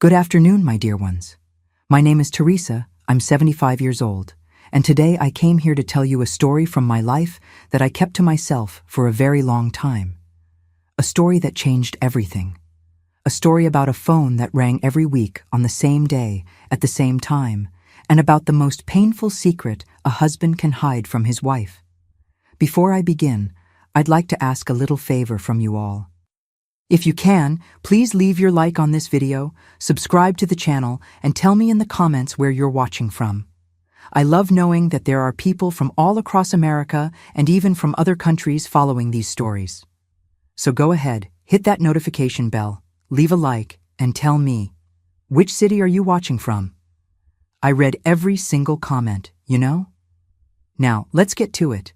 Good afternoon, my dear ones. My name is Teresa, I'm 75 years old, and today I came here to tell you a story from my life that I kept to myself for a very long time. A story that changed everything. A story about a phone that rang every week on the same day, at the same time, and about the most painful secret a husband can hide from his wife. Before I begin, I'd like to ask a little favor from you all. If you can, please leave your like on this video, subscribe to the channel, and tell me in the comments where you're watching from. I love knowing that there are people from all across America and even from other countries following these stories. So go ahead, hit that notification bell, leave a like, and tell me, which city are you watching from? I read every single comment, you know? Now, let's get to it.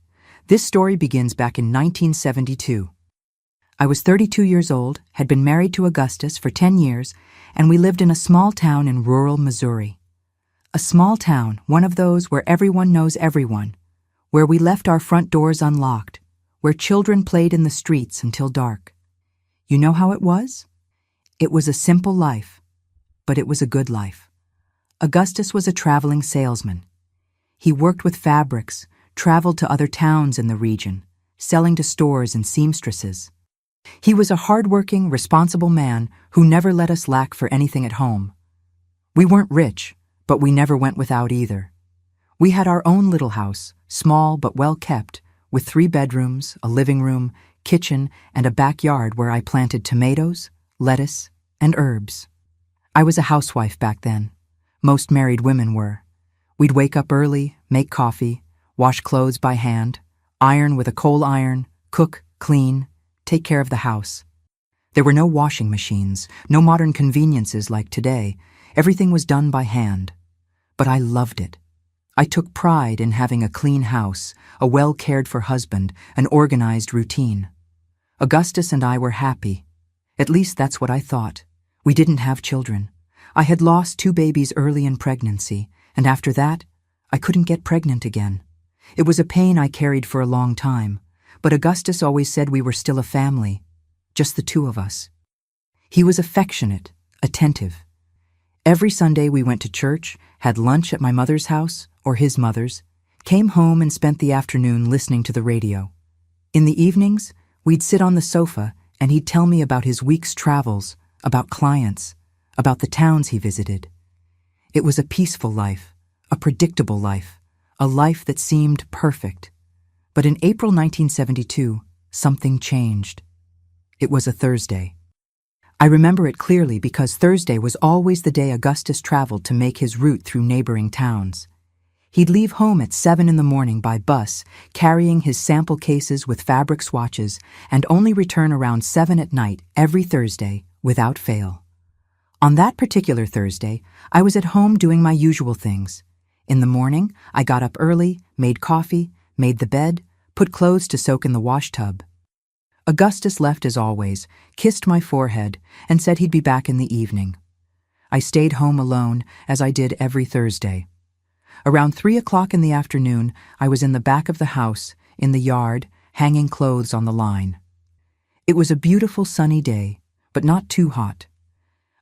This story begins back in 1972. I was 32 years old, had been married to Augustus for 10 years, and we lived in a small town in rural Missouri. A small town, one of those where everyone knows everyone, where we left our front doors unlocked, where children played in the streets until dark. You know how it was? It was a simple life, but it was a good life. Augustus was a traveling salesman. He worked with fabrics, traveled to other towns in the region, selling to stores and seamstresses. He was a hard-working, responsible man who never let us lack for anything at home. We weren't rich, but we never went without either. We had our own little house, small but well-kept, with 3 bedrooms, a living room, kitchen, and a backyard where I planted tomatoes, lettuce, and herbs. I was a housewife back then. Most married women were. We'd wake up early, make coffee, wash clothes by hand, iron with a coal iron, cook, clean, take care of the house. There were no washing machines, no modern conveniences like today. Everything was done by hand. But I loved it. I took pride in having a clean house, a well-cared-for husband, an organized routine. Augustus and I were happy. At least that's what I thought. We didn't have children. I had lost 2 babies early in pregnancy, and after that, I couldn't get pregnant again. It was a pain I carried for a long time. But Augustus always said we were still a family, just the 2 of us. He was affectionate, attentive. Every Sunday we went to church, had lunch at my mother's house, or his mother's, came home and spent the afternoon listening to the radio. In the evenings, we'd sit on the sofa and he'd tell me about his week's travels, about clients, about the towns he visited. It was a peaceful life, a predictable life, a life that seemed perfect. But in April 1972, something changed. It was a Thursday. I remember it clearly because Thursday was always the day Augustus traveled to make his route through neighboring towns. He'd leave home at 7 in the morning by bus, carrying his sample cases with fabric swatches, and only return around 7 at night every Thursday, without fail. On that particular Thursday, I was at home doing my usual things. In the morning, I got up early, made coffee, made the bed, put clothes to soak in the wash tub. Augustus left as always, kissed my forehead, and said he'd be back in the evening. I stayed home alone, as I did every Thursday. Around 3 o'clock in the afternoon, I was in the back of the house, in the yard, hanging clothes on the line. It was a beautiful sunny day, but not too hot.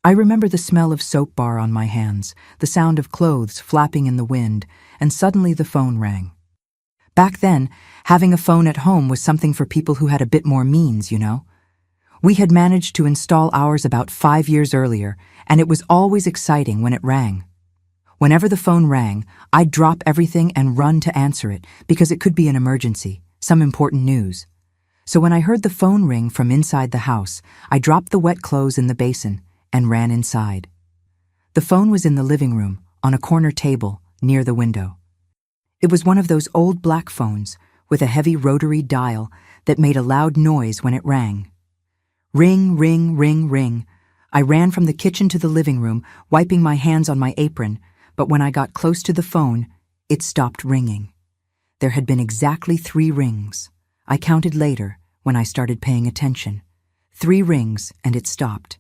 I remember the smell of soap bar on my hands, the sound of clothes flapping in the wind, and suddenly the phone rang. Back then, having a phone at home was something for people who had a bit more means, you know. We had managed to install ours about 5 years earlier, and it was always exciting when it rang. Whenever the phone rang, I'd drop everything and run to answer it because it could be an emergency, some important news. So when I heard the phone ring from inside the house, I dropped the wet clothes in the basin and ran inside. The phone was in the living room, on a corner table, near the window. It was one of those old black phones with a heavy rotary dial that made a loud noise when it rang. Ring, ring, ring, ring. I ran from the kitchen to the living room, wiping my hands on my apron, but when I got close to the phone, it stopped ringing. There had been exactly 3 rings. I counted later, when I started paying attention. 3 rings, and it stopped.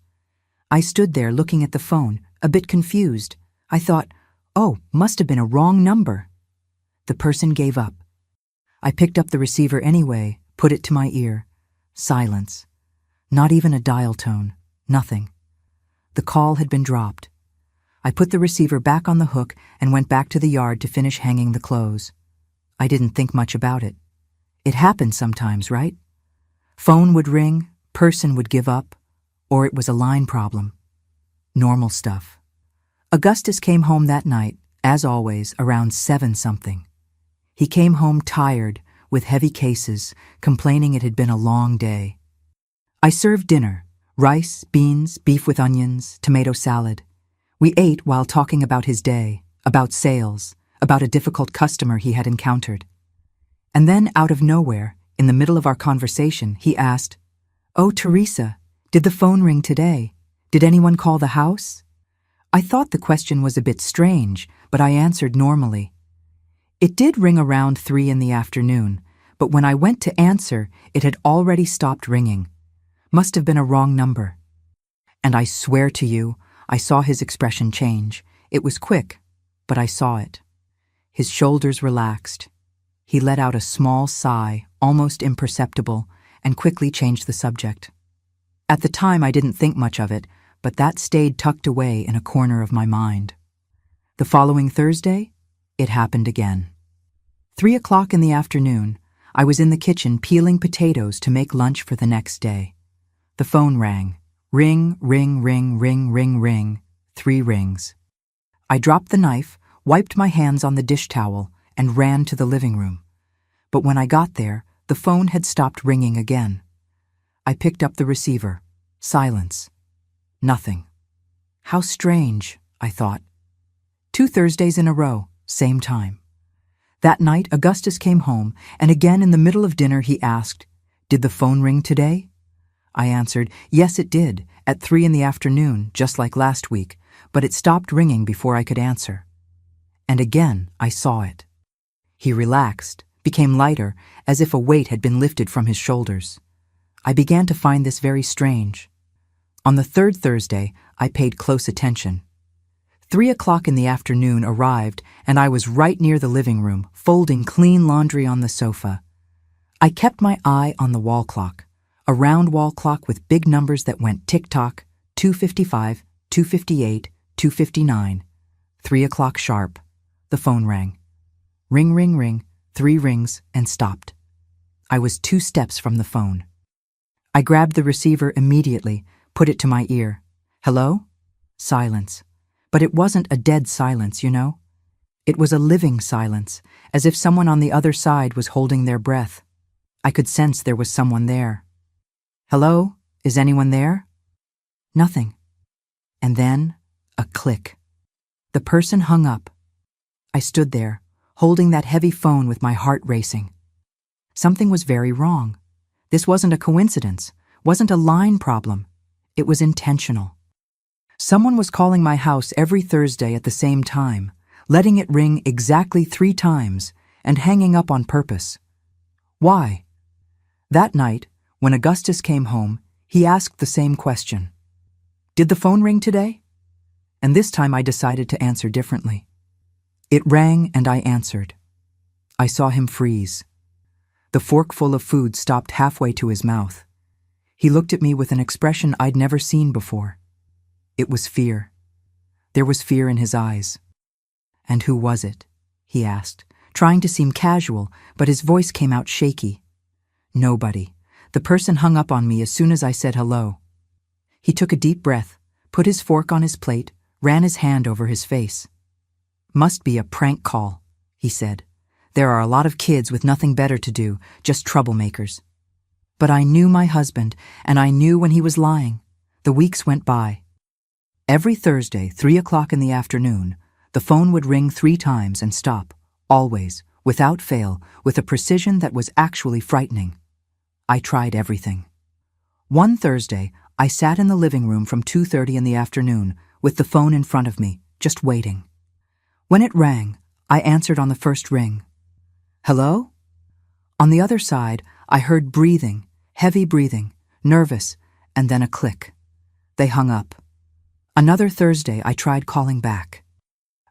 I stood there looking at the phone, a bit confused. I thought, oh, must have been a wrong number. The person gave up. I picked up the receiver anyway, put it to my ear. Silence. Not even a dial tone. Nothing. The call had been dropped. I put the receiver back on the hook and went back to the yard to finish hanging the clothes. I didn't think much about it. It happened sometimes, right? Phone would ring, person would give up, or it was a line problem. Normal stuff. Augustus came home that night, as always, around 7-something. He came home tired, with heavy cases, complaining it had been a long day. I served dinner: rice, beans, beef with onions, tomato salad. We ate while talking about his day, about sales, about a difficult customer he had encountered. And then, out of nowhere, in the middle of our conversation, he asked, "Oh, Teresa, did the phone ring today? Did anyone call the house?" I thought the question was a bit strange, but I answered normally. It did ring around 3 in the afternoon, but when I went to answer, it had already stopped ringing. Must have been a wrong number. And I swear to you, I saw his expression change. It was quick, but I saw it. His shoulders relaxed. He let out a small sigh, almost imperceptible, and quickly changed the subject. At the time, I didn't think much of it, but that stayed tucked away in a corner of my mind. The following Thursday, it happened again. 3 o'clock in the afternoon, I was in the kitchen peeling potatoes to make lunch for the next day. The phone rang. Ring, ring, ring, ring, ring, ring. 3 rings. I dropped the knife, wiped my hands on the dish towel, and ran to the living room. But when I got there, the phone had stopped ringing again. I picked up the receiver. Silence. Nothing. How strange, I thought. 2 Thursdays in a row, same time. That night, Augustus came home, and again in the middle of dinner he asked, "Did the phone ring today?" I answered, "Yes, it did, at 3 in the afternoon, just like last week, but it stopped ringing before I could answer." And again I saw it. He relaxed, became lighter, as if a weight had been lifted from his shoulders. I began to find this very strange. On the 3rd Thursday, I paid close attention. 3 o'clock in the afternoon arrived, and I was right near the living room, folding clean laundry on the sofa. I kept my eye on the wall clock, a round wall clock with big numbers that went tick-tock, 2:55, 2:58, 2:59. 3 o'clock sharp. The phone rang. Ring, ring, ring, 3 rings, and stopped. I was 2 steps from the phone. I grabbed the receiver immediately, put it to my ear. Hello? Silence. But it wasn't a dead silence, you know. It was a living silence, as if someone on the other side was holding their breath. I could sense there was someone there. Hello? Is anyone there? Nothing. And then, a click. The person hung up. I stood there, holding that heavy phone with my heart racing. Something was very wrong. This wasn't a coincidence, wasn't a line problem. It was intentional. Someone was calling my house every Thursday at the same time, letting it ring exactly 3 times, and hanging up on purpose. Why? That night, when Augustus came home, he asked the same question. Did the phone ring today? And this time I decided to answer differently. It rang and I answered. I saw him freeze. The forkful of food stopped halfway to his mouth. He looked at me with an expression I'd never seen before. It was fear. There was fear in his eyes. And who was it? He asked, trying to seem casual, but his voice came out shaky. Nobody. The person hung up on me as soon as I said hello. He took a deep breath, put his fork on his plate, ran his hand over his face. Must be a prank call, he said. There are a lot of kids with nothing better to do, just troublemakers. But I knew my husband, and I knew when he was lying. The weeks went by. Every Thursday, 3 o'clock in the afternoon, the phone would ring 3 times and stop, always, without fail, with a precision that was actually frightening. I tried everything. One Thursday, I sat in the living room from 2:30 in the afternoon, with the phone in front of me, just waiting. When it rang, I answered on the first ring. Hello? On the other side, I heard breathing, heavy breathing, nervous, and then a click. They hung up. Another Thursday, I tried calling back.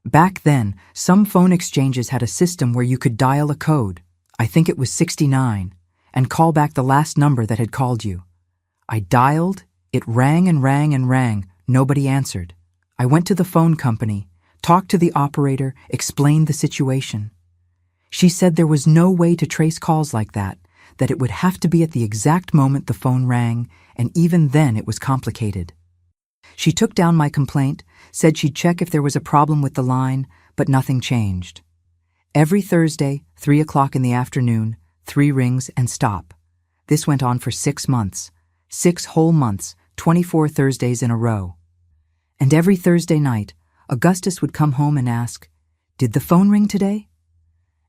Back then, some phone exchanges had a system where you could dial a code, I think it was 69, and call back the last number that had called you. I dialed, it rang and rang and rang, Nobody answered. I went to the phone company, talked to the operator, explained the situation. She said there was no way to trace calls like that it would have to be at the exact moment the phone rang, and even then it was complicated. She took down my complaint, said she'd check if there was a problem with the line, but nothing changed. Every Thursday, 3 o'clock in the afternoon, 3 rings and stop. This went on for 6 months. 6 whole months, 24 Thursdays in a row. And every Thursday night, Augustus would come home and ask, "Did the phone ring today?"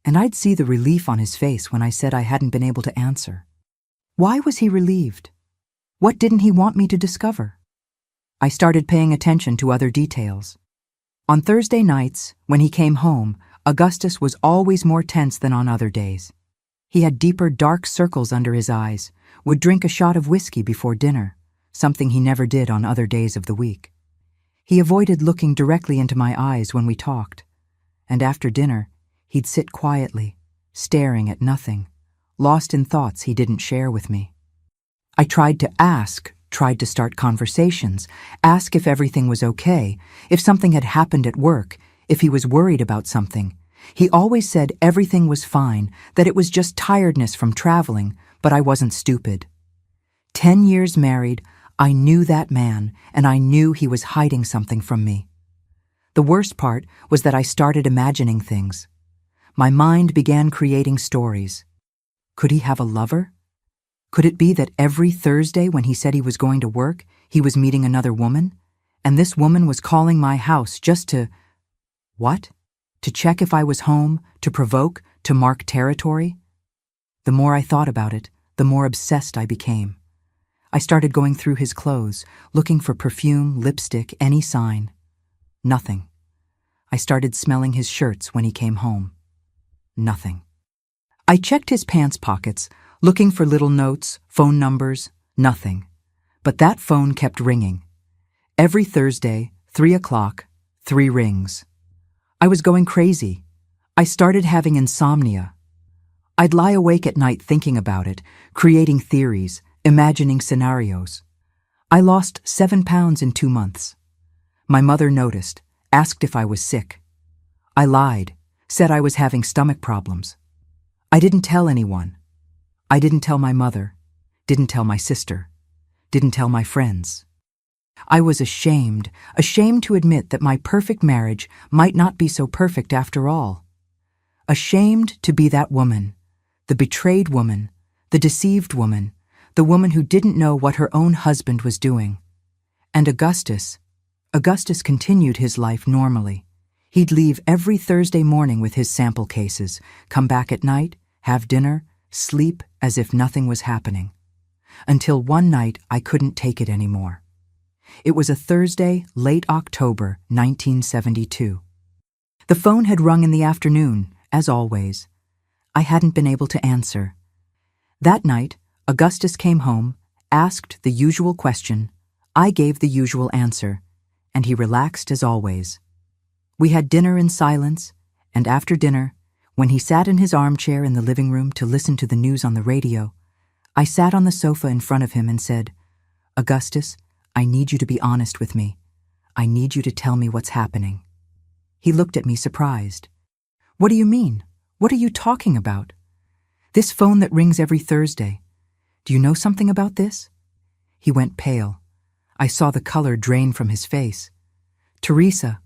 And I'd see the relief on his face when I said I hadn't been able to answer. Why was he relieved? What didn't he want me to discover? I started paying attention to other details. On Thursday nights, when he came home, Augustus was always more tense than on other days. He had deeper, dark circles under his eyes, would drink a shot of whiskey before dinner, something he never did on other days of the week. He avoided looking directly into my eyes when we talked, and after dinner, he'd sit quietly, staring at nothing, lost in thoughts he didn't share with me. I tried to start conversations, ask if everything was okay, if something had happened at work, if he was worried about something. He always said everything was fine, that it was just tiredness from traveling, but I wasn't stupid. 10 years married, I knew that man, and I knew he was hiding something from me. The worst part was that I started imagining things. My mind began creating stories. Could he have a lover? Could it be that every Thursday when he said he was going to work, he was meeting another woman, and this woman was calling my house just to... What? To check if I was home, to provoke, to mark territory? The more I thought about it, the more obsessed I became. I started going through his clothes, looking for perfume, lipstick, any sign. Nothing. I started smelling his shirts when he came home. Nothing. I checked his pants pockets, looking for little notes, phone numbers, nothing. But that phone kept ringing. Every Thursday, 3 o'clock, 3 rings. I was going crazy. I started having insomnia. I'd lie awake at night thinking about it, creating theories, imagining scenarios. I lost 7 pounds in 2 months. My mother noticed, asked if I was sick. I lied, said I was having stomach problems. I didn't tell anyone. I didn't tell my mother, didn't tell my sister, didn't tell my friends. I was ashamed to admit that my perfect marriage might not be so perfect after all. Ashamed to be that woman, the betrayed woman, the deceived woman, the woman who didn't know what her own husband was doing. And Augustus continued his life normally. He'd leave every Thursday morning with his sample cases, come back at night, have dinner, sleep as if nothing was happening. Until one night I couldn't take it anymore. It was a Thursday, late October, 1972. The phone had rung in the afternoon, as always. I hadn't been able to answer. That night, Augustus came home, asked the usual question, I gave the usual answer, and he relaxed as always. We had dinner in silence, and after dinner, when he sat in his armchair in the living room to listen to the news on the radio, I sat on the sofa in front of him and said, Augustus, I need you to be honest with me. I need you to tell me what's happening. He looked at me surprised. What do you mean? What are you talking about? This phone that rings every Thursday. Do you know something about this? He went pale. I saw the color drain from his face. Teresa,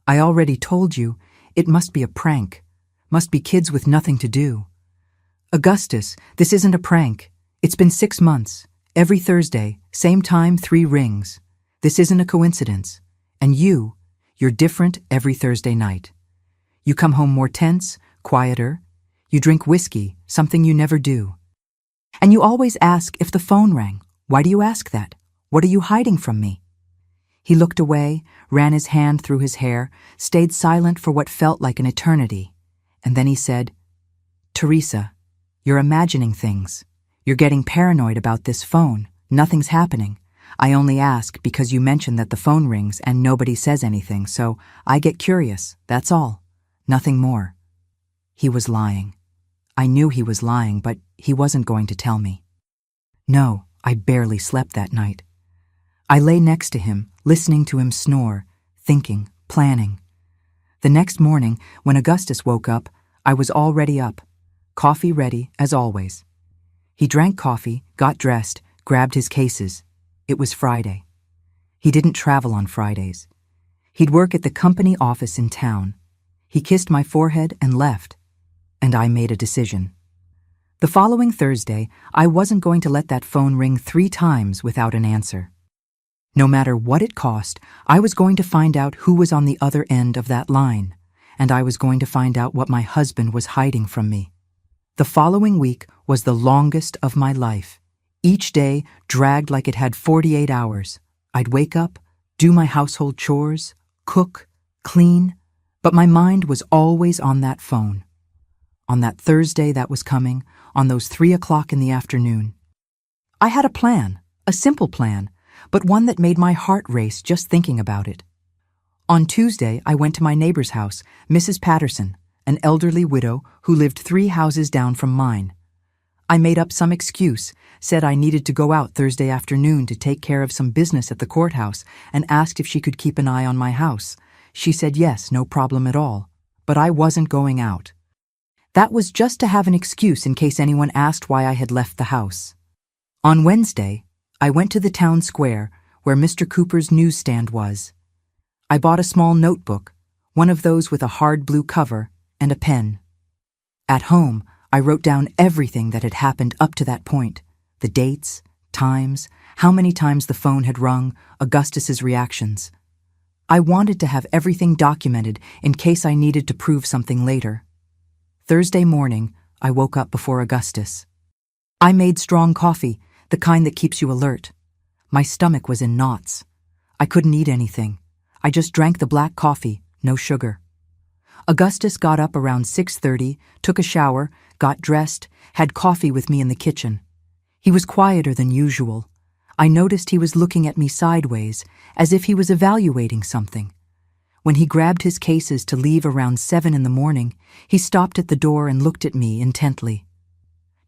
I already told you, it must be a prank. Must be kids with nothing to do. Augustus, this isn't a prank. It's been 6 months. Every Thursday, same time, 3 rings. This isn't a coincidence. And you're different every Thursday night. You come home more tense, quieter. You drink whiskey, something you never do. And you always ask if the phone rang. Why do you ask that? What are you hiding from me? He looked away, ran his hand through his hair, stayed silent for what felt like an eternity. And then he said, Teresa, you're imagining things. You're getting paranoid about this phone. Nothing's happening. I only ask because you mentioned that the phone rings and nobody says anything, so I get curious, that's all. Nothing more. He was lying. I knew he was lying, but he wasn't going to tell me. No, I barely slept that night. I lay next to him, listening to him snore, thinking, planning. The next morning, when Augustus woke up, I was already up, coffee ready as always. He drank coffee, got dressed, grabbed his cases. It was Friday. He didn't travel on Fridays. He'd work at the company office in town. He kissed my forehead and left, and I made a decision. The following Thursday, I wasn't going to let that phone ring 3 times without an answer. No matter what it cost, I was going to find out who was on the other end of that line, and I was going to find out what my husband was hiding from me. The following week was the longest of my life. Each day dragged like it had 48 hours. I'd wake up, do my household chores, cook, clean, but my mind was always on that phone. On that Thursday that was coming, on those 3 o'clock in the afternoon. I had a plan, a simple plan, but one that made my heart race just thinking about it. On Tuesday, I went to my neighbor's house, Mrs. Patterson, an elderly widow who lived 3 houses down from mine. I made up some excuse, said I needed to go out Thursday afternoon to take care of some business at the courthouse, and asked if she could keep an eye on my house. She said yes, no problem at all, but I wasn't going out. That was just to have an excuse in case anyone asked why I had left the house. On Wednesday, I went to the town square where Mr. Cooper's newsstand was. I bought a small notebook, one of those with a hard blue cover, and a pen. At home, I wrote down everything that had happened up to that point, the dates, times, how many times the phone had rung, Augustus's reactions. I wanted to have everything documented in case I needed to prove something later. Thursday morning, I woke up before Augustus. I made strong coffee, the kind that keeps you alert. My stomach was in knots. I couldn't eat anything. I just drank the black coffee, no sugar. Augustus got up around 6:30, took a shower, got dressed, had coffee with me in the kitchen. He was quieter than usual. I noticed he was looking at me sideways, as if he was evaluating something. When he grabbed his cases to leave around 7 in the morning, he stopped at the door and looked at me intently.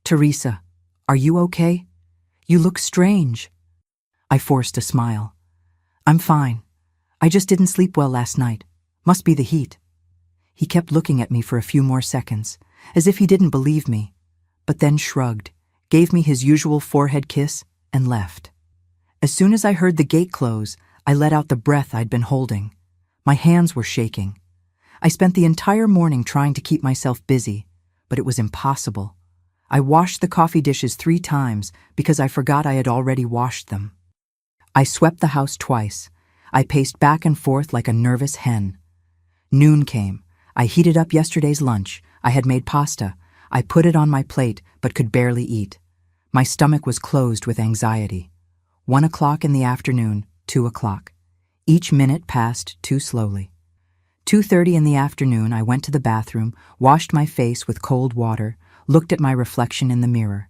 "Teresa, are you okay? You look strange." I forced a smile. "I'm fine. I just didn't sleep well last night. Must be the heat." He kept looking at me for a few more seconds, as if he didn't believe me, but then shrugged, gave me his usual forehead kiss, and left. As soon as I heard the gate close, I let out the breath I'd been holding. My hands were shaking. I spent the entire morning trying to keep myself busy, but it was impossible. I washed the coffee dishes 3 times because I forgot I had already washed them. I swept the house twice. I paced back and forth like a nervous hen. Noon came. I heated up yesterday's lunch. I had made pasta. I put it on my plate, but could barely eat. My stomach was closed with anxiety. 1 o'clock in the afternoon, 2 o'clock. Each minute passed too slowly. 2:30 in the afternoon, I went to the bathroom, washed my face with cold water, looked at my reflection in the mirror.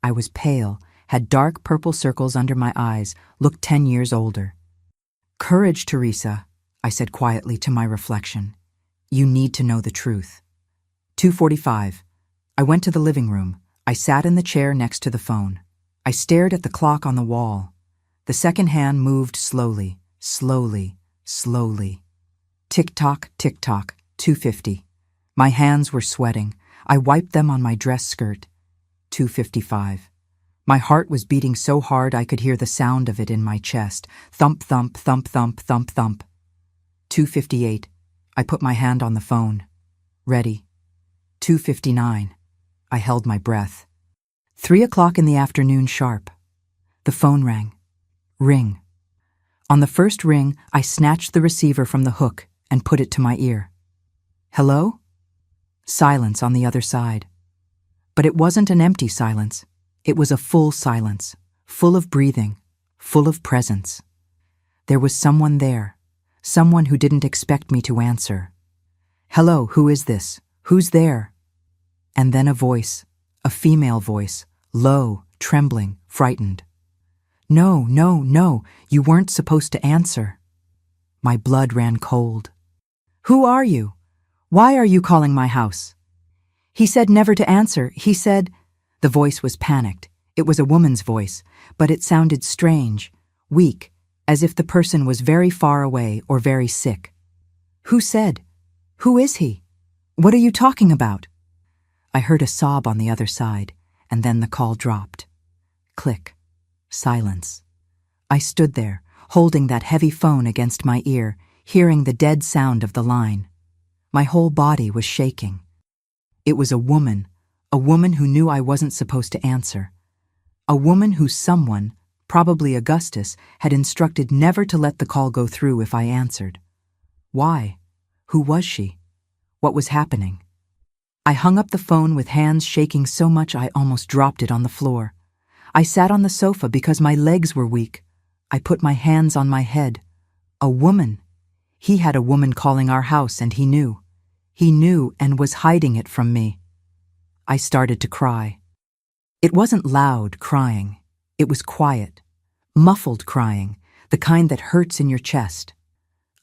I was pale, had dark purple circles under my eyes, looked 10 years older. "Courage, Teresa," I said quietly to my reflection. "You need to know the truth." 2:45. I went to the living room. I sat in the chair next to the phone. I stared at the clock on the wall. The second hand moved slowly, slowly, slowly. Tick-tock, tick-tock, 2:50. My hands were sweating. I wiped them on my dress skirt. 2:55. My heart was beating so hard I could hear the sound of it in my chest. Thump, thump, thump, thump, thump, thump. 2:58. I put my hand on the phone. Ready. 2:59. I held my breath. 3 o'clock in the afternoon sharp. The phone rang. Ring. On the first ring, I snatched the receiver from the hook and put it to my ear. "Hello?" Silence on the other side. But it wasn't an empty silence. It was a full silence, full of breathing, full of presence. There was someone there, someone who didn't expect me to answer. "Hello, who is this? Who's there?" And then a voice, a female voice, low, trembling, frightened. "No, no, no, you weren't supposed to answer." My blood ran cold. "Who are you? Why are you calling my house?" "He said never to answer. He said—" The voice was panicked. It was a woman's voice, but it sounded strange, weak, as if the person was very far away or very sick. Who said? Who is he? What are you talking about? I heard a sob on the other side, and then the call dropped. Click. Silence. I stood there, holding that heavy phone against my ear, hearing the dead sound of the line. My whole body was shaking. It was a woman who knew I wasn't supposed to answer. A woman who someone, probably Augustus, had instructed never to let the call go through if I answered. Why? Who was she? What was happening? I hung up the phone with hands shaking so much I almost dropped it on the floor. I sat on the sofa because my legs were weak. I put my hands on my head. A woman. He had a woman calling our house, and he knew. He knew and was hiding it from me. I started to cry. It wasn't loud crying. It was quiet, muffled crying, the kind that hurts in your chest.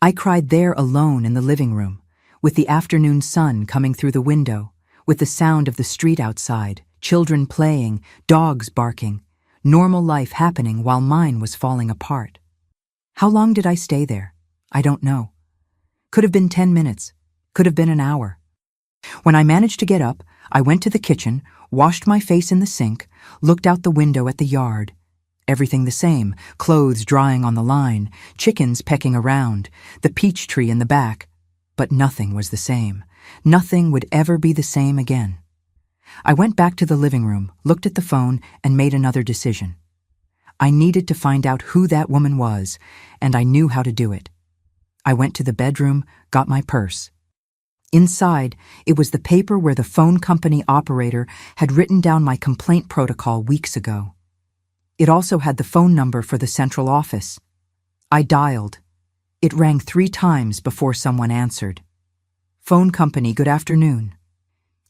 I cried there alone in the living room, with the afternoon sun coming through the window, with the sound of the street outside, children playing, dogs barking, normal life happening while mine was falling apart. How long did I stay there? I don't know. Could have been 10 minutes, could have been an hour. When I managed to get up, I went to the kitchen, washed my face in the sink, looked out the window at the yard. Everything the same, clothes drying on the line, chickens pecking around, the peach tree in the back. But nothing was the same. Nothing would ever be the same again. I went back to the living room, looked at the phone, and made another decision. I needed to find out who that woman was, and I knew how to do it. I went to the bedroom, got my purse. Inside, it was the paper where the phone company operator had written down my complaint protocol weeks ago. It also had the phone number for the central office. I dialed. It rang 3 times before someone answered. Phone company, good afternoon.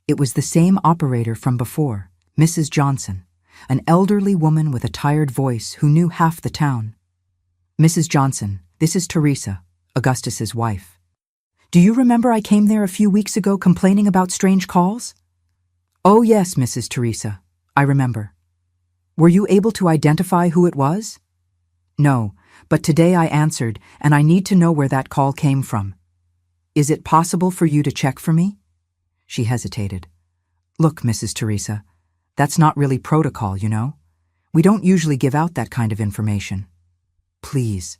It was the same operator from before, Mrs. Johnson, an elderly woman with a tired voice who knew half the town. Mrs. Johnson, this is Teresa, Augustus's wife. Do you remember I came there a few weeks ago complaining about strange calls? Oh yes, Mrs. Teresa, I remember. Were you able to identify who it was? No, but today I answered, and I need to know where that call came from. Is it possible for you to check for me? She hesitated. Look, Mrs. Teresa, that's not really protocol, you know. We don't usually give out that kind of information. Please.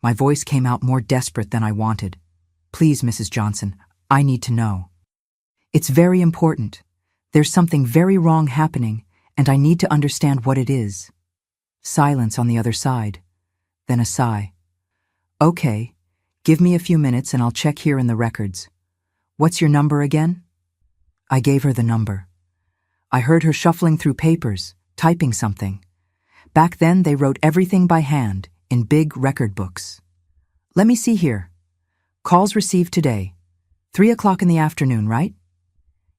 My voice came out more desperate than I wanted. Please, Mrs. Johnson, I need to know. It's very important. There's something very wrong happening, and I need to understand what it is. Silence on the other side. Then a sigh. Okay, give me a few minutes and I'll check here in the records. What's your number again? I gave her the number. I heard her shuffling through papers, typing something. Back then they wrote everything by hand, in big record books. Let me see here. Calls received today. 3 o'clock in the afternoon, right?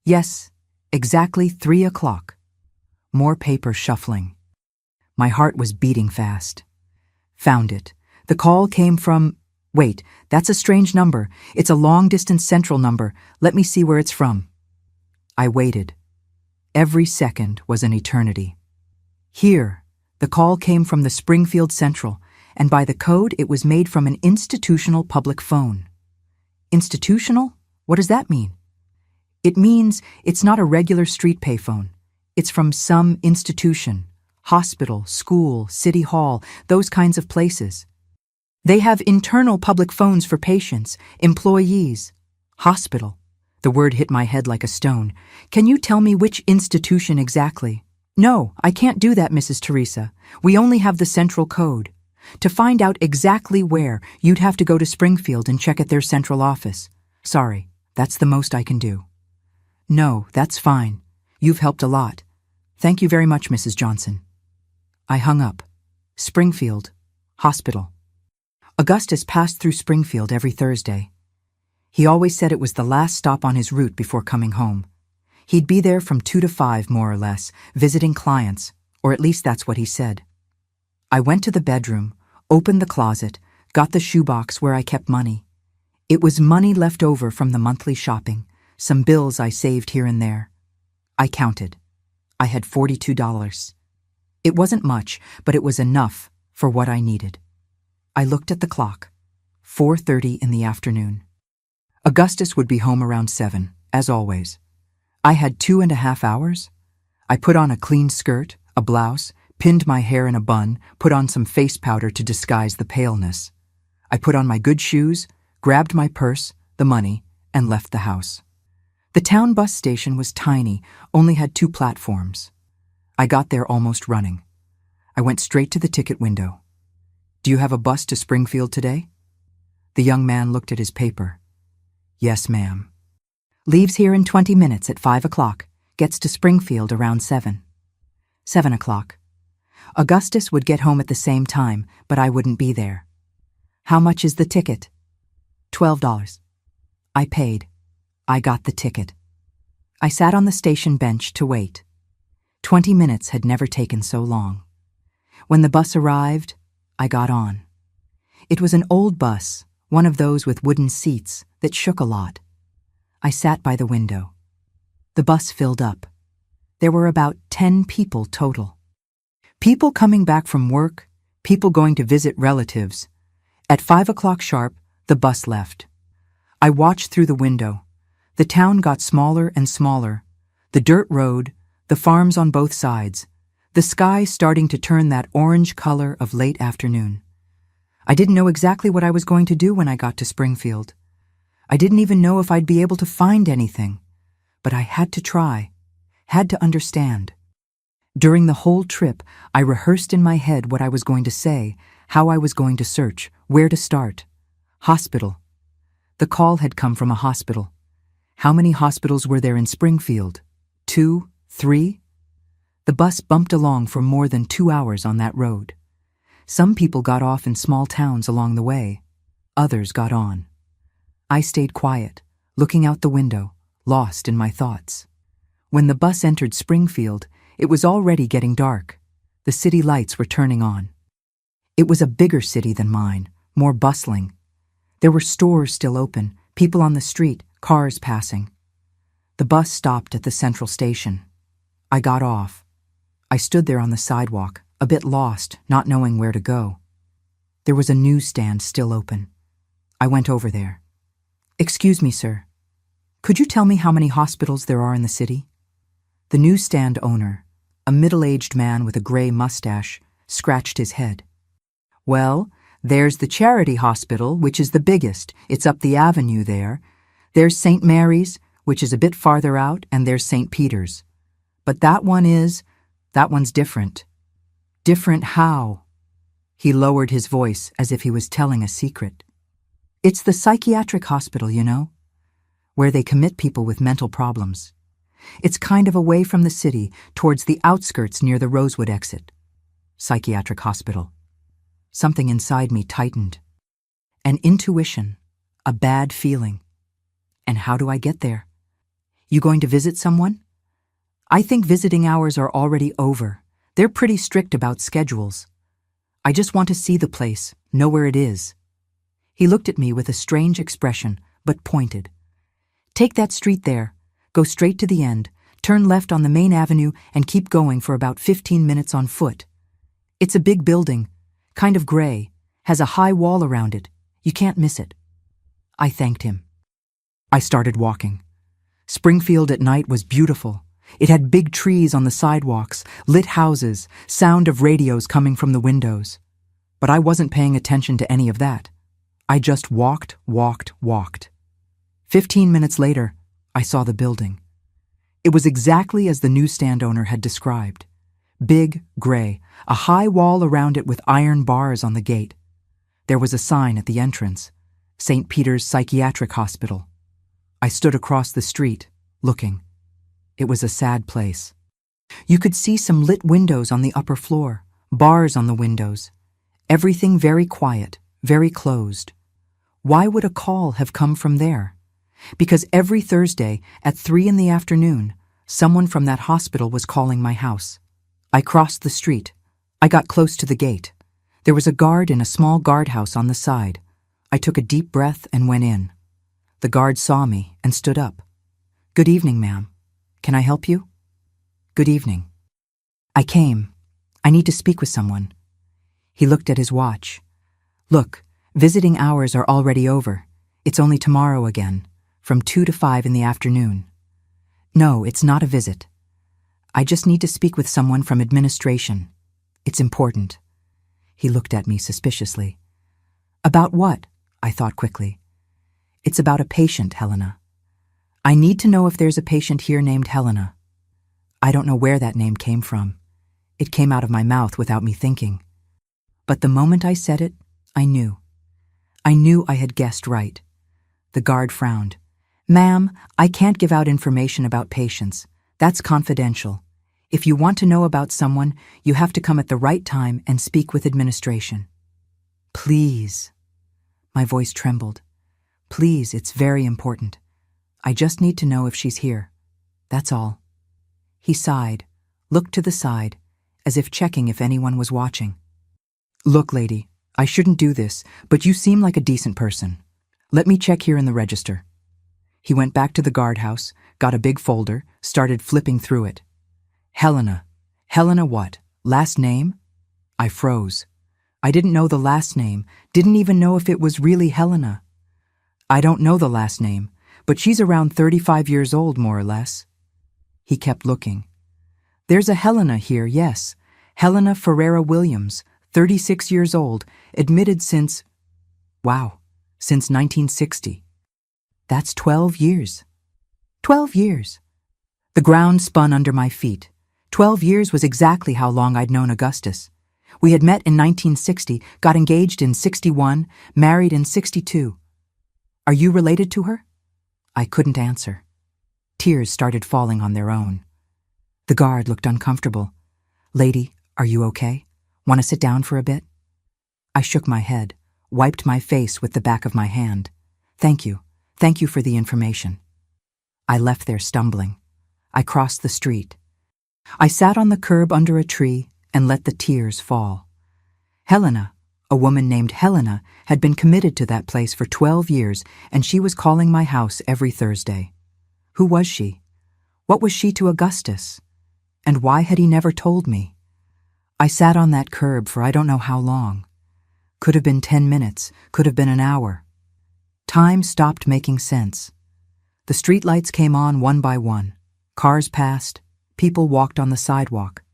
Yes, exactly 3 o'clock. More paper shuffling. My heart was beating fast. Found it. The call came from... Wait, that's a strange number. It's a long-distance central number. Let me see where it's from. I waited. Every second was an eternity. Here, the call came from the Springfield Central, and by the code it was made from an institutional public phone. Institutional? What does that mean? It means it's not a regular street payphone. It's from some institution, hospital, school, city hall, those kinds of places. They have internal public phones for patients, employees. Hospital. The word hit my head like a stone. Can you tell me which institution exactly? No, I can't do that, Mrs. Teresa. We only have the central code. To find out exactly where, you'd have to go to Springfield and check at their central office. Sorry, that's the most I can do. No, that's fine. You've helped a lot. Thank you very much, Mrs. Johnson. I hung up. Springfield. Hospital. Augustus passed through Springfield every Thursday. He always said it was the last stop on his route before coming home. He'd be there from 2 to 5, more or less, visiting clients, or at least that's what he said. I went to the bedroom, opened the closet, got the shoebox where I kept money. It was money left over from the monthly shopping, some bills I saved here and there. I counted. I had $42. It wasn't much, but it was enough for what I needed. I looked at the clock. 4:30 in the afternoon. Augustus would be home around 7, as always. I had 2.5 hours. I put on a clean skirt, a blouse, pinned my hair in a bun, put on some face powder to disguise the paleness. I put on my good shoes, grabbed my purse, the money, and left the house. The town bus station was tiny, only had 2 platforms. I got there almost running. I went straight to the ticket window. "Do you have a bus to Springfield today?" The young man looked at his paper. "Yes, ma'am." "Leaves here in 20 minutes at 5 o'clock. Gets to Springfield around 7. 7 o'clock. Augustus would get home at the same time, but I wouldn't be there. How much is the ticket?" $12. I paid. I got the ticket. I sat on the station bench to wait. 20 minutes had never taken so long. When the bus arrived, I got on. It was an old bus, one of those with wooden seats that shook a lot. I sat by the window. The bus filled up. There were about 10 people total. People coming back from work, people going to visit relatives. At 5 o'clock sharp, the bus left. I watched through the window. The town got smaller and smaller. The dirt road, the farms on both sides, the sky starting to turn that orange color of late afternoon. I didn't know exactly what I was going to do when I got to Springfield. I didn't even know if I'd be able to find anything. But I had to try, had to understand. During the whole trip, I rehearsed in my head what I was going to say, how I was going to search, where to start. Hospital. The call had come from a hospital. How many hospitals were there in Springfield? 2? 3? The bus bumped along for more than 2 hours on that road. Some people got off in small towns along the way. Others got on. I stayed quiet, looking out the window, lost in my thoughts. When the bus entered Springfield, it was already getting dark. The city lights were turning on. It was a bigger city than mine, more bustling. There were stores still open, people on the street, cars passing. The bus stopped at the central station. I got off. I stood there on the sidewalk, a bit lost, not knowing where to go. There was a newsstand still open. I went over there. "Excuse me, sir. Could you tell me how many hospitals there are in the city?" The newsstand owner, a middle-aged man with a gray mustache, scratched his head. "Well, there's the Charity Hospital, which is the biggest. It's up the avenue there. There's St. Mary's, which is a bit farther out, and there's St. Peter's. But that one's different." "Different how?" He lowered his voice as if he was telling a secret. "It's the psychiatric hospital, you know, where they commit people with mental problems. It's kind of away from the city, towards the outskirts near the Rosewood exit. Psychiatric hospital." Something inside me tightened. An intuition, a bad feeling. And how do I get there? "You going to visit someone?" "I think visiting hours are already over. They're pretty strict about schedules. I just want to see the place, know where it is." He looked at me with a strange expression, but pointed. "Take that street there. Go straight to the end, turn left on the main avenue, and keep going for about 15 minutes on foot. It's a big building, kind of gray, has a high wall around it. You can't miss it." I thanked him. I started walking. Springfield at night was beautiful. It had big trees on the sidewalks, lit houses, sound of radios coming from the windows. But I wasn't paying attention to any of that. I just walked. 15 minutes later, I saw the building. It was exactly as the newsstand owner had described. Big, gray, a high wall around it with iron bars on the gate. There was a sign at the entrance, St. Peter's Psychiatric Hospital. I stood across the street, looking. It was a sad place. You could see some lit windows on the upper floor, bars on the windows. Everything very quiet, very closed. Why would a call have come from there? Because every Thursday at 3 in the afternoon, someone from that hospital was calling my house. I crossed the street. I got close to the gate. There was a guard in a small guardhouse on the side. I took a deep breath and went in. The guard saw me and stood up. "Good evening, ma'am. Can I help you?" "Good evening." "I came. I need to speak with someone." He looked at his watch. Look, visiting hours are already over. It's only tomorrow again, from 2 to 5 in the afternoon. No, it's not a visit. I just need to speak with someone from administration. It's important. He looked at me suspiciously. About what? I thought quickly. It's about a patient, Helena. I need to know if there's a patient here named Helena. I don't know where that name came from. It came out of my mouth without me thinking. But the moment I said it, I knew. I knew I had guessed right. The guard frowned. Ma'am, I can't give out information about patients. That's confidential. If you want to know about someone, you have to come at the right time and speak with administration. Please. My voice trembled. Please, it's very important. I just need to know if she's here. That's all. He sighed, looked to the side, as if checking if anyone was watching. Look, lady, I shouldn't do this, but you seem like a decent person. Let me check here in the register. He went back to the guardhouse, got a big folder, started flipping through it. Helena. Helena what? Last name? I froze. I didn't know the last name, didn't even know if it was really Helena. I don't know the last name, but she's around 35 years old, more or less. He kept looking. There's a Helena here, yes. Helena Ferreira Williams, 36 years old, admitted since 1960. That's 12 years. 12 years. The ground spun under my feet. 12 years was exactly how long I'd known Augustus. We had met in 1960, got engaged in 61, married in 62. Are you related to her? I couldn't answer. Tears started falling on their own. The guard looked uncomfortable. Lady, are you okay? Want to sit down for a bit? I shook my head, wiped my face with the back of my hand. Thank you. Thank you for the information. I left there stumbling. I crossed the street. I sat on the curb under a tree and let the tears fall. Helena, a woman named Helena, had been committed to that place for 12 years, and she was calling my house every Thursday. Who was she? What was she to Augustus? And why had he never told me? I sat on that curb for I don't know how long. Could have been 10 minutes, could have been an hour. Time stopped making sense. The streetlights came on one by one. Cars passed. People walked on the sidewalk.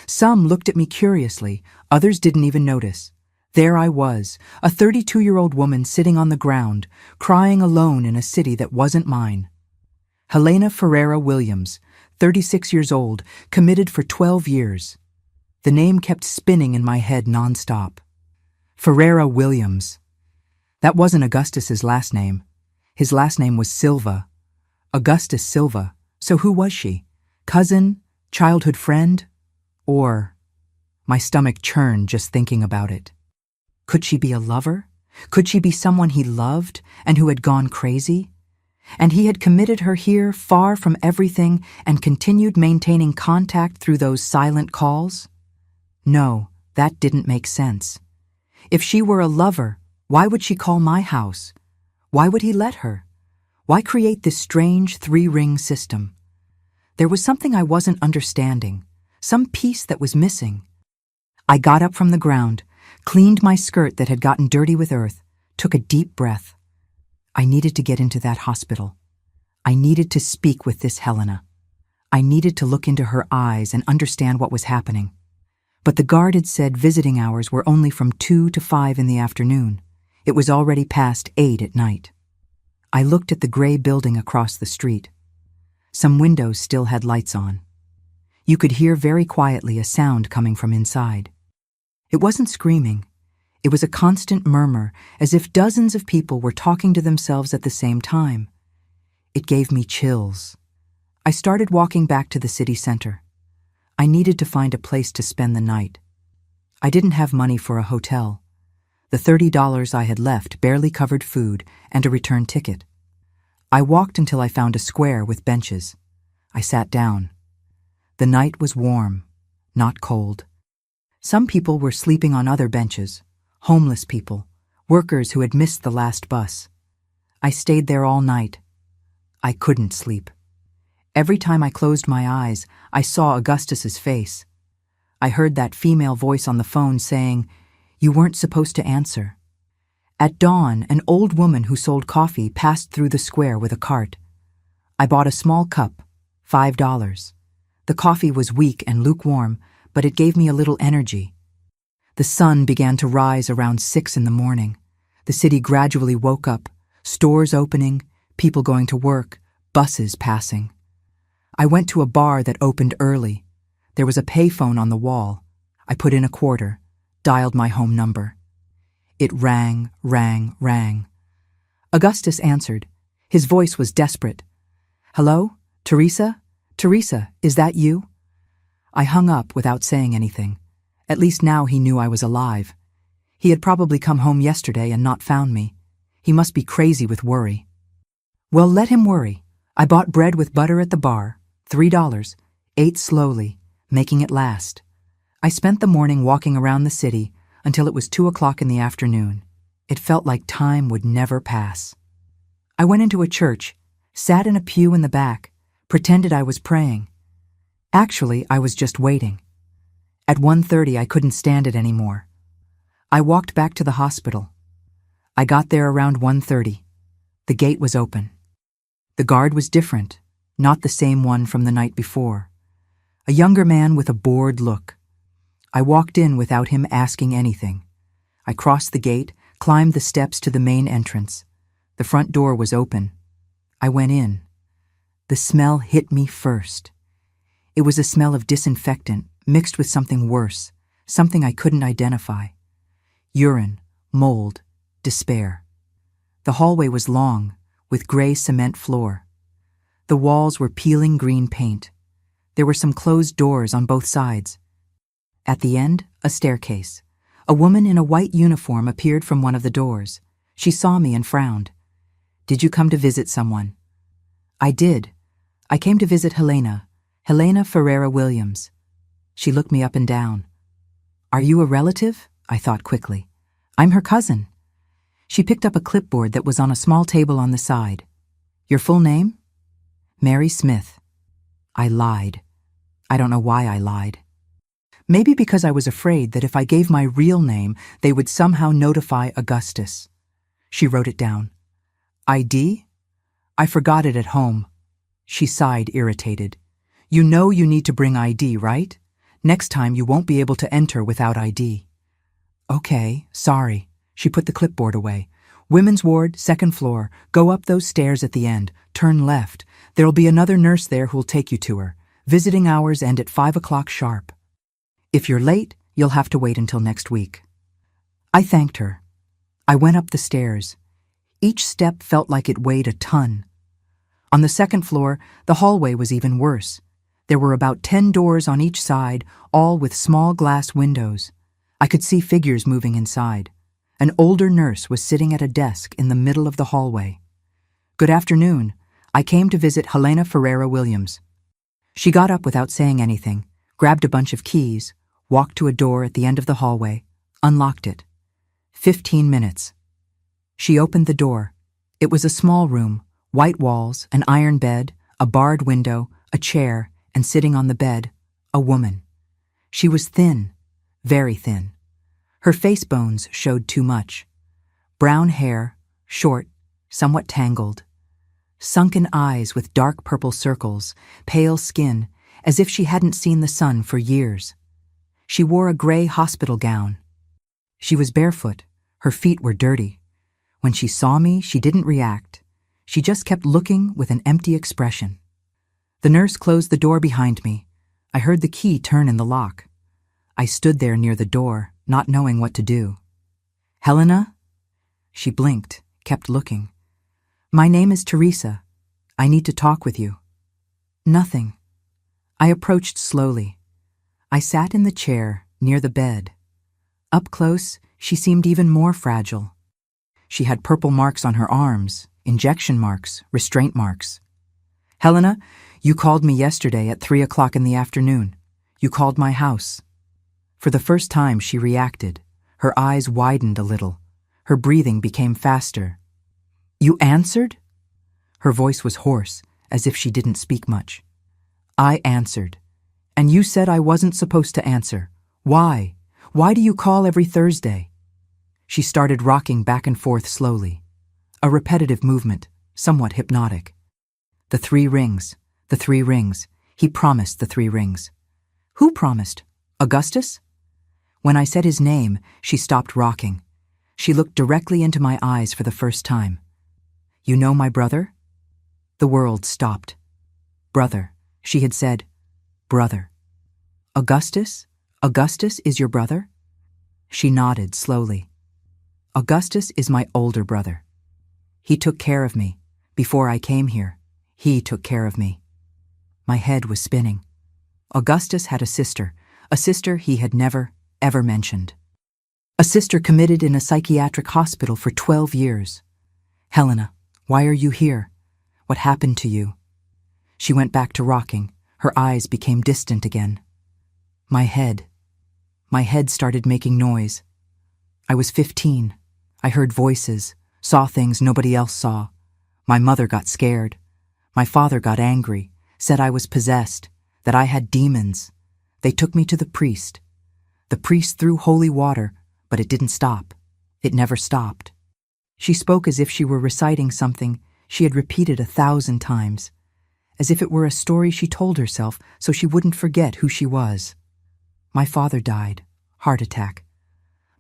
Some looked at me curiously, others didn't even notice. There I was, a 32-year-old woman sitting on the ground, crying alone in a city that wasn't mine. Helena Ferreira Williams, 36 years old, committed for 12 years. The name kept spinning in my head nonstop. Ferreira Williams. That wasn't Augustus's last name. His last name was Silva. Augustus Silva. So who was she? Cousin? Childhood friend? Or... My stomach churned just thinking about it. Could she be a lover? Could she be someone he loved and who had gone crazy? And he had committed her here far from everything and continued maintaining contact through those silent calls? No, that didn't make sense. If she were a lover, why would she call my house? Why would he let her? Why create this strange 3-ring system? There was something I wasn't understanding, some piece that was missing. I got up from the ground, cleaned my skirt that had gotten dirty with earth, took a deep breath. I needed to get into that hospital. I needed to speak with this Helena. I needed to look into her eyes and understand what was happening. But the guard had said visiting hours were only from 2 to 5 in the afternoon. It was already past 8 at night. I looked at the gray building across the street. Some windows still had lights on. You could hear very quietly a sound coming from inside. It wasn't screaming. It was a constant murmur, as if dozens of people were talking to themselves at the same time. It gave me chills. I started walking back to the city center. I needed to find a place to spend the night. I didn't have money for a hotel. The $30 I had left barely covered food and a return ticket. I walked until I found a square with benches. I sat down. The night was warm, not cold. Some people were sleeping on other benches, homeless people, workers who had missed the last bus. I stayed there all night. I couldn't sleep. Every time I closed my eyes, I saw Augustus's face. I heard that female voice on the phone saying, "You weren't supposed to answer. At dawn, an old woman who sold coffee passed through the square with a cart. I bought a small cup, $5. The coffee was weak and lukewarm, but it gave me a little energy. The sun began to rise around 6 in the morning. The city gradually woke up, stores opening, people going to work, buses passing. I went to a bar that opened early. There was a payphone on the wall. I put in a quarter, dialed my home number. It rang, rang, rang. Augustus answered. His voice was desperate. "Hello? Teresa? Teresa, is that you?" I hung up without saying anything. At least now he knew I was alive. He had probably come home yesterday and not found me. He must be crazy with worry. Well, let him worry. I bought bread with butter at the bar, $3, ate slowly, making it last. I spent the morning walking around the city until it was 2 o'clock in the afternoon. It felt like time would never pass. I went into a church, sat in a pew in the back, pretended I was praying. Actually, I was just waiting. At 1:30, I couldn't stand it anymore. I walked back to the hospital. I got there around 1:30. The gate was open. The guard was different, not the same one from the night before. A younger man with a bored look. I walked in without him asking anything. I crossed the gate, climbed the steps to the main entrance. The front door was open. I went in. The smell hit me first. It was a smell of disinfectant mixed with something worse, something I couldn't identify. Urine, mold, despair. The hallway was long, with gray cement floor. The walls were peeling green paint. There were some closed doors on both sides. At the end, a staircase. A woman in a white uniform appeared from one of the doors. She saw me and frowned. "Did you come to visit someone?" "I did. I came to visit Helena Ferreira Williams." She looked me up and down. "Are you a relative?" I thought quickly. "I'm her cousin." She picked up a clipboard that was on a small table on the side. "Your full name?" "Mary Smith." I lied. I don't know why I lied. Maybe because I was afraid that if I gave my real name, they would somehow notify Augustus. She wrote it down. "ID? I forgot it at home." She sighed, irritated. "You know you need to bring ID, right? Next time you won't be able to enter without ID." "Okay, sorry." She put the clipboard away. "Women's ward, 2nd floor. Go up those stairs at the end. Turn left. There'll be another nurse there who'll take you to her. Visiting hours end at 5 o'clock sharp. If you're late, you'll have to wait until next week." I thanked her. I went up the stairs. Each step felt like it weighed a ton. On the 2nd floor, the hallway was even worse. There were about 10 doors on each side, all with small glass windows. I could see figures moving inside. An older nurse was sitting at a desk in the middle of the hallway. "Good afternoon. I came to visit Helena Ferreira Williams." She got up without saying anything, grabbed a bunch of keys, walked to a door at the end of the hallway, unlocked it. 15 minutes. She opened the door. It was a small room, white walls, an iron bed, a barred window, a chair, and sitting on the bed, a woman. She was thin, very thin. Her face bones showed too much. Brown hair, short, somewhat tangled. Sunken eyes with dark purple circles, pale skin, as if she hadn't seen the sun for years. She wore a gray hospital gown. She was barefoot. Her feet were dirty. When she saw me, she didn't react. She just kept looking with an empty expression. The nurse closed the door behind me. I heard the key turn in the lock. I stood there near the door, not knowing what to do. "Helena?" She blinked, kept looking. "My name is Teresa. I need to talk with you." "Nothing." I approached slowly. I sat in the chair near the bed. Up close, she seemed even more fragile. She had purple marks on her arms, injection marks, restraint marks. "Helena, you called me yesterday at 3 o'clock in the afternoon. You called my house." For the first time, she reacted. Her eyes widened a little. Her breathing became faster. "You answered?" Her voice was hoarse, as if she didn't speak much. "I answered. And you said I wasn't supposed to answer. Why? Why do you call every Thursday?" She started rocking back and forth slowly. A repetitive movement, somewhat hypnotic. The 3 rings, the 3 rings. He promised the 3 rings. Who promised? Augustus? When I said his name, she stopped rocking. She looked directly into my eyes for the first time. You know my brother? The world stopped. Brother, she had said. Brother. Augustus? Augustus is your brother? She nodded slowly. Augustus is my older brother. He took care of me. Before I came here, he took care of me. My head was spinning. Augustus had a sister he had never, ever mentioned. A sister committed in a psychiatric hospital for 12 years. Helena, why are you here? What happened to you? She went back to rocking. Her eyes became distant again. My head started making noise. I was 15. I heard voices, saw things nobody else saw. My mother got scared. My father got angry, said I was possessed, that I had demons. They took me to the priest. The priest threw holy water, but it didn't stop. It never stopped. She spoke as if she were reciting something she had repeated 1,000 times, as if it were a story she told herself so she wouldn't forget who she was. My father died, heart attack.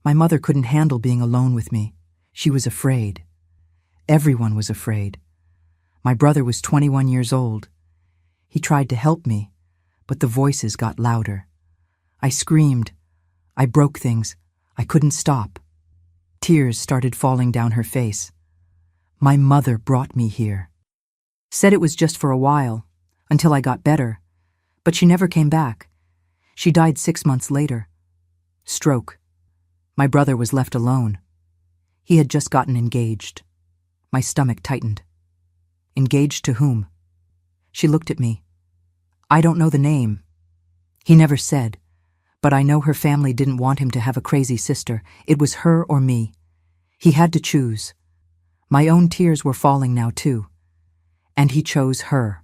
My mother couldn't handle being alone with me. She was afraid. Everyone was afraid. My brother was 21 years old. He tried to help me, but the voices got louder. I screamed. I broke things. I couldn't stop. Tears started falling down her face. My mother brought me here. Said it was just for a while, until I got better, but she never came back. She died 6 months later. Stroke. My brother was left alone. He had just gotten engaged. My stomach tightened. Engaged to whom? She looked at me. I don't know the name. He never said, but I know her family didn't want him to have a crazy sister. It was her or me. He had to choose. My own tears were falling now too. And he chose her.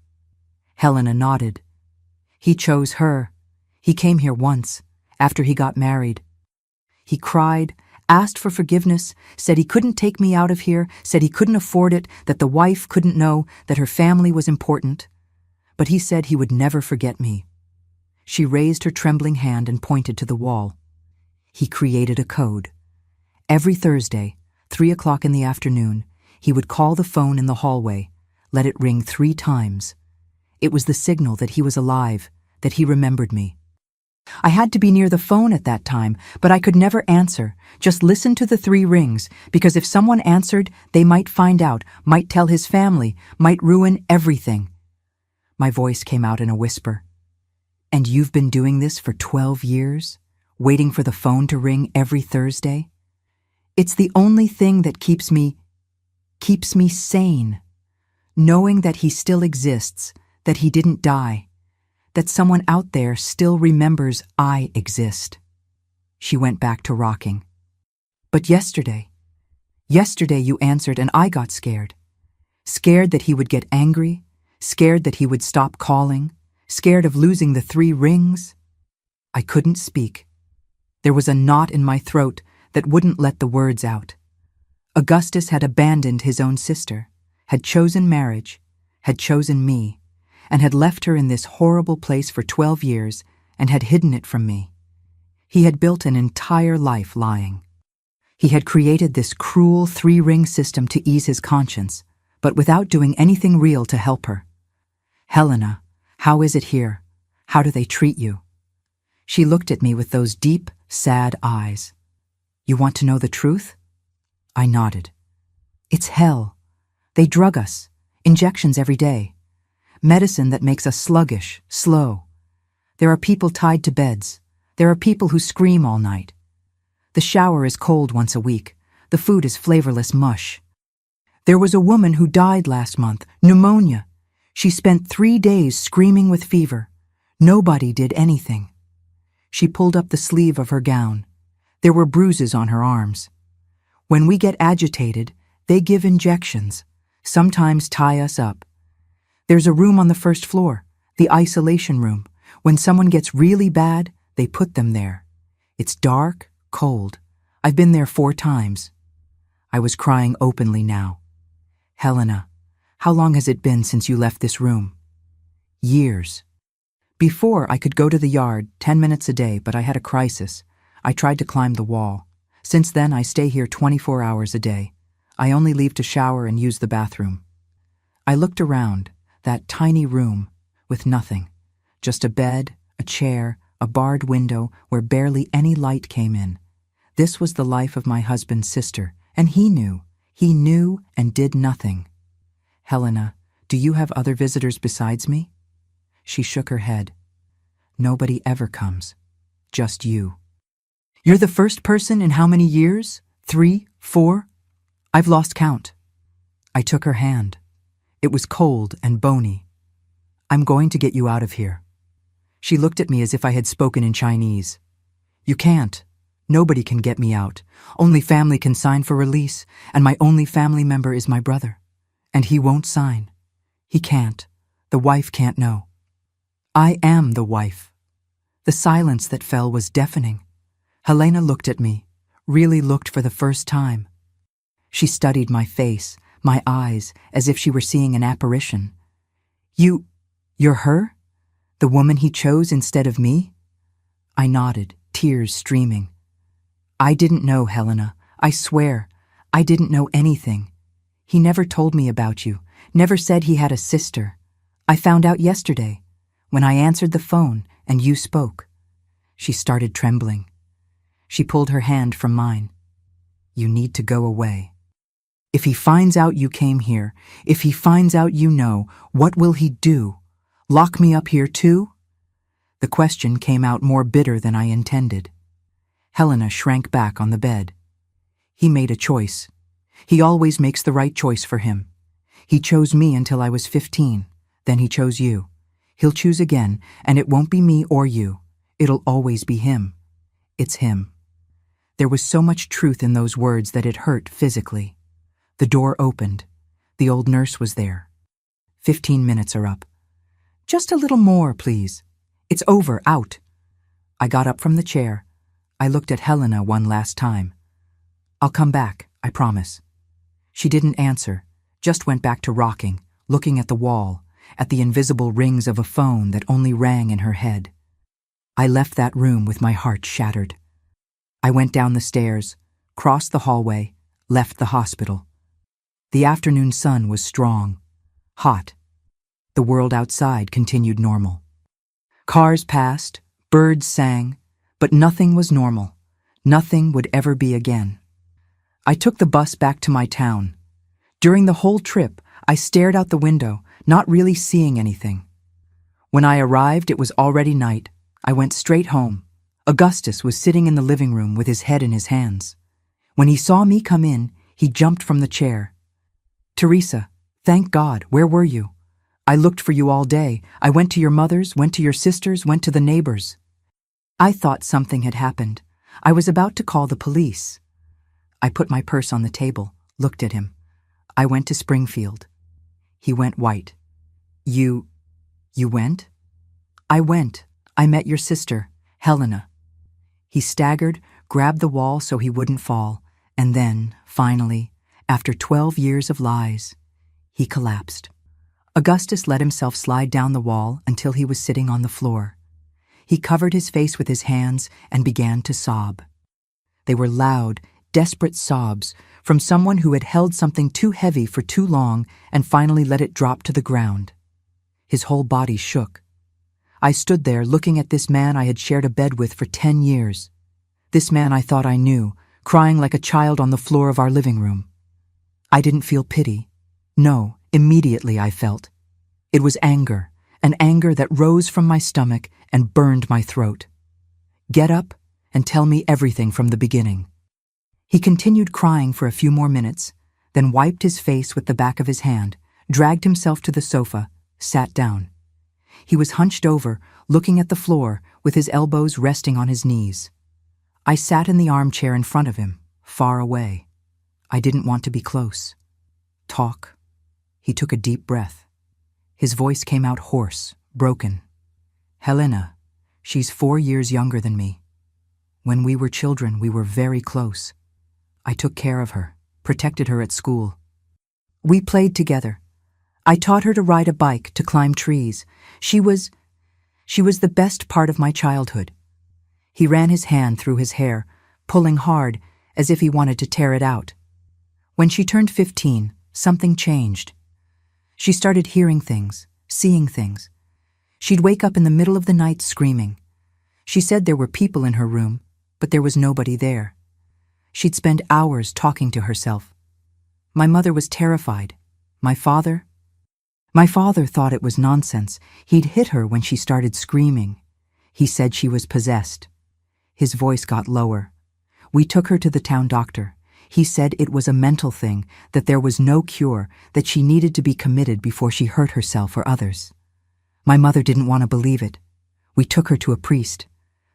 Helena nodded. He chose her. He came here once, after he got married. He cried, asked for forgiveness, said he couldn't take me out of here, said he couldn't afford it, that the wife couldn't know, that her family was important. But he said he would never forget me. She raised her trembling hand and pointed to the wall. He created a code. Every Thursday, 3 o'clock in the afternoon, he would call the phone in the hallway, let it ring 3 times. It was the signal that he was alive, that he remembered me. I had to be near the phone at that time, but I could never answer, just listen to the 3 rings, because if someone answered, they might find out, might tell his family, might ruin everything. My voice came out in a whisper. And you've been doing this for 12 years? Waiting for the phone to ring every Thursday? It's the only thing that keeps me sane. Knowing that he still exists, that he didn't die, that someone out there still remembers I exist. She went back to rocking. But yesterday you answered and I got scared. Scared that he would get angry, scared that he would stop calling, scared of losing the 3 rings. I couldn't speak. There was a knot in my throat that wouldn't let the words out. Augustus had abandoned his own sister, had chosen marriage, had chosen me, and had left her in this horrible place for 12 years and had hidden it from me. He had built an entire life lying. He had created this cruel 3-ring system to ease his conscience, but without doing anything real to help her. Helena, how is it here? How do they treat you? She looked at me with those deep, sad eyes. You want to know the truth? I nodded. It's hell. They drug us, injections every day. Medicine that makes us sluggish, slow. There are people tied to beds. There are people who scream all night. The shower is cold once a week. The food is flavorless mush. There was a woman who died last month, pneumonia. She spent 3 days screaming with fever. Nobody did anything. She pulled up the sleeve of her gown. There were bruises on her arms. When we get agitated, they give injections, sometimes tie us up. There's a room on the 1st floor, the isolation room. When someone gets really bad, they put them there. It's dark, cold. I've been there 4 times. I was crying openly now. Helena, how long has it been since you left this room? Years. Before, I could go to the yard 10 minutes a day, but I had a crisis. I tried to climb the wall. Since then, I stay here 24 hours a day. I only leave to shower and use the bathroom. I looked around, that tiny room, with nothing. Just a bed, a chair, a barred window where barely any light came in. This was the life of my husband's sister, and he knew. He knew and did nothing. Helena, do you have other visitors besides me? She shook her head. Nobody ever comes. Just you. You're the first person in how many years? 3, 4? I've lost count. I took her hand. It was cold and bony. I'm going to get you out of here. She looked at me as if I had spoken in Chinese. You can't. Nobody can get me out. Only family can sign for release, and my only family member is my brother. And he won't sign. He can't. The wife can't know. I am the wife. The silence that fell was deafening. Helena looked at me, really looked for the first time. She studied my face, my eyes, as if she were seeing an apparition. You're her? The woman he chose instead of me? I nodded, tears streaming. I didn't know, Helena. I swear, I didn't know anything. He never told me about you, never said he had a sister. I found out yesterday, when I answered the phone and you spoke. She started trembling. She pulled her hand from mine. You need to go away. If he finds out you came here, if he finds out you know, what will he do? Lock me up here too? The question came out more bitter than I intended. Helena shrank back on the bed. He made a choice. He always makes the right choice for him. He chose me until I was 15. Then he chose you. He'll choose again, and it won't be me or you. It'll always be him. It's him. There was so much truth in those words that it hurt physically. The door opened. The old nurse was there. 15 minutes are up. Just a little more, please. It's over, out. I got up from the chair. I looked at Helena one last time. I'll come back, I promise. She didn't answer, just went back to rocking, looking at the wall, at the invisible rings of a phone that only rang in her head. I left that room with my heart shattered. I went down the stairs, crossed the hallway, left the hospital. The afternoon sun was strong, hot. The world outside continued normal. Cars passed, birds sang, but nothing was normal. Nothing would ever be again. I took the bus back to my town. During the whole trip, I stared out the window, not really seeing anything. When I arrived, it was already night. I went straight home. Augustus was sitting in the living room with his head in his hands. When he saw me come in, he jumped from the chair. Teresa, thank God, where were you? I looked for you all day. I went to your mother's, went to your sister's, went to the neighbor's. I thought something had happened. I was about to call the police. I put my purse on the table, looked at him. I went to Springfield. He went white. You went? I went. I met your sister, Helena. He staggered, grabbed the wall so he wouldn't fall, and then, finally, after 12 years of lies, he collapsed. Augustus let himself slide down the wall until he was sitting on the floor. He covered his face with his hands and began to sob. They were loud, desperate sobs from someone who had held something too heavy for too long and finally let it drop to the ground. His whole body shook. I stood there looking at this man I had shared a bed with for 10 years. This man I thought I knew, crying like a child on the floor of our living room. I didn't feel pity. No, immediately I felt. It was anger, an anger that rose from my stomach and burned my throat. Get up and tell me everything from the beginning. He continued crying for a few more minutes, then wiped his face with the back of his hand, dragged himself to the sofa, sat down. He was hunched over, looking at the floor, with his elbows resting on his knees. I sat in the armchair in front of him, far away. I didn't want to be close. Talk. He took a deep breath. His voice came out hoarse, broken. Helena, she's 4 years younger than me. When we were children, we were very close. I took care of her, protected her at school. We played together. I taught her to ride a bike, to climb trees. She was the best part of my childhood. He ran his hand through his hair, pulling hard, as if he wanted to tear it out. When she turned 15, something changed. She started hearing things, seeing things. She'd wake up in the middle of the night screaming. She said there were people in her room, but there was nobody there. She'd spend hours talking to herself. My mother was terrified. My father thought it was nonsense. He'd hit her when she started screaming. He said she was possessed. His voice got lower. We took her to the town doctor. He said it was a mental thing, that there was no cure, that she needed to be committed before she hurt herself or others. My mother didn't want to believe it. We took her to a priest.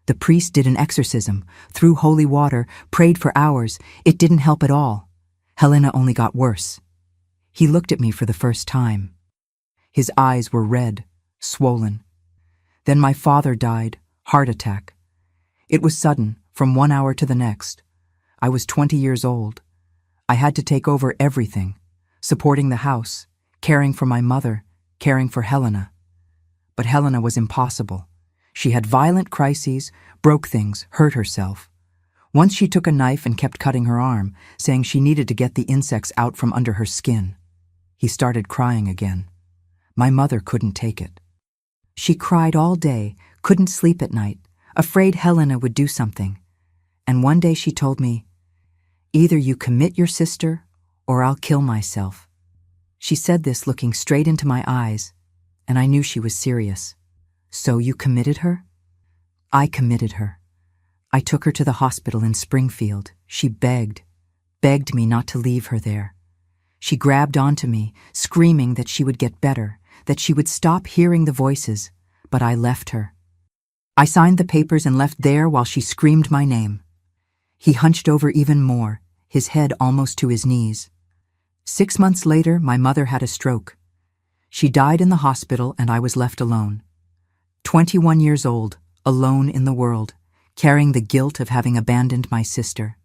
The priest did an exorcism, threw holy water, prayed for hours. It didn't help at all. Helena only got worse. He looked at me for the first time. His eyes were red, swollen. Then my father died, heart attack. It was sudden, from 1 hour to the next. I was 20 years old. I had to take over everything, supporting the house, caring for my mother, caring for Helena. But Helena was impossible. She had violent crises, broke things, hurt herself. Once she took a knife and kept cutting her arm, saying she needed to get the insects out from under her skin. He started crying again. My mother couldn't take it. She cried all day, couldn't sleep at night, afraid Helena would do something. And one day she told me, "Either you commit your sister, or I'll kill myself." She said this looking straight into my eyes, and I knew she was serious. "So you committed her?" I committed her. I took her to the hospital in Springfield. She begged me not to leave her there. She grabbed onto me, screaming that she would get better, that she would stop hearing the voices, but I left her. I signed the papers and left there while she screamed my name. He hunched over even more, his head almost to his knees. 6 months later, my mother had a stroke. She died in the hospital and I was left alone. 21 years old, alone in the world, carrying the guilt of having abandoned my sister.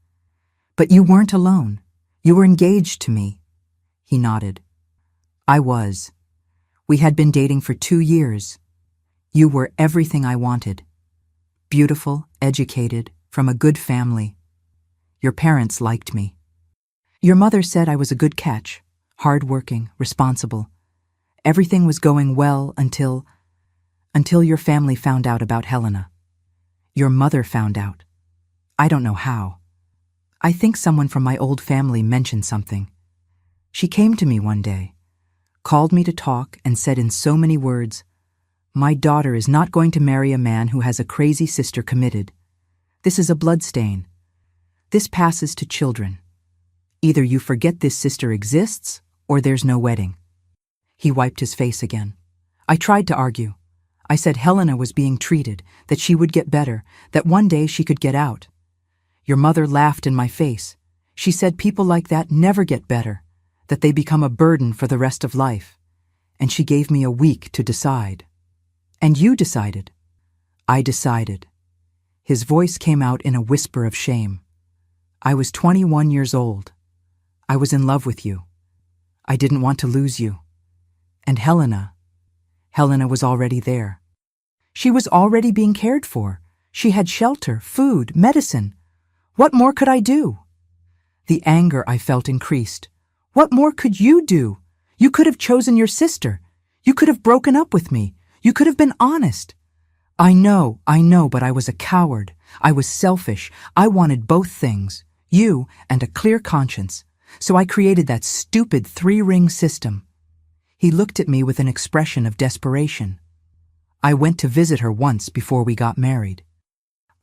"But you weren't alone. You were engaged to me." He nodded. "I was. We had been dating for 2 years. You were everything I wanted. Beautiful, educated, from a good family. Your parents liked me. Your mother said I was a good catch, hard-working, responsible. Everything was going well until your family found out about Helena. Your mother found out. I don't know how. I think someone from my old family mentioned something. She came to me one day, called me to talk, and said in so many words, 'My daughter is not going to marry a man who has a crazy sister committed. This is a bloodstain. This passes to children. Either you forget this sister exists, or there's no wedding.'" He wiped his face again. I tried to argue. I said Helena was being treated, that she would get better, that one day she could get out. Your mother laughed in my face. She said people like that never get better, that they become a burden for the rest of life. And she gave me a week to decide. "And you decided." I decided. His voice came out in a whisper of shame. "I was 21 years old. I was in love with you. I didn't want to lose you. And Helena was already there. She was already being cared for. She had shelter, food, medicine. What more could I do?" The anger I felt increased. "What more could you do? You could have chosen your sister. You could have broken up with me. You could have been honest." I know, but I was a coward. I was selfish. I wanted both things, you and a clear conscience. So I created that stupid 3-ring system. He looked at me with an expression of desperation. I went to visit her once before we got married.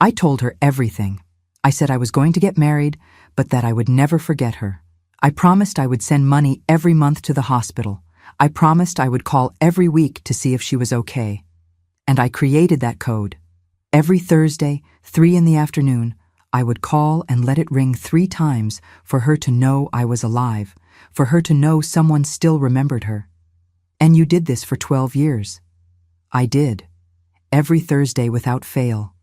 I told her everything. I said I was going to get married, but that I would never forget her. I promised I would send money every month to the hospital. I promised I would call every week to see if she was okay. And I created that code. Every Thursday, 3 in the afternoon, I would call and let it ring 3 times for her to know I was alive, for her to know someone still remembered her. "And you did this for 12 years. I did. Every Thursday without fail.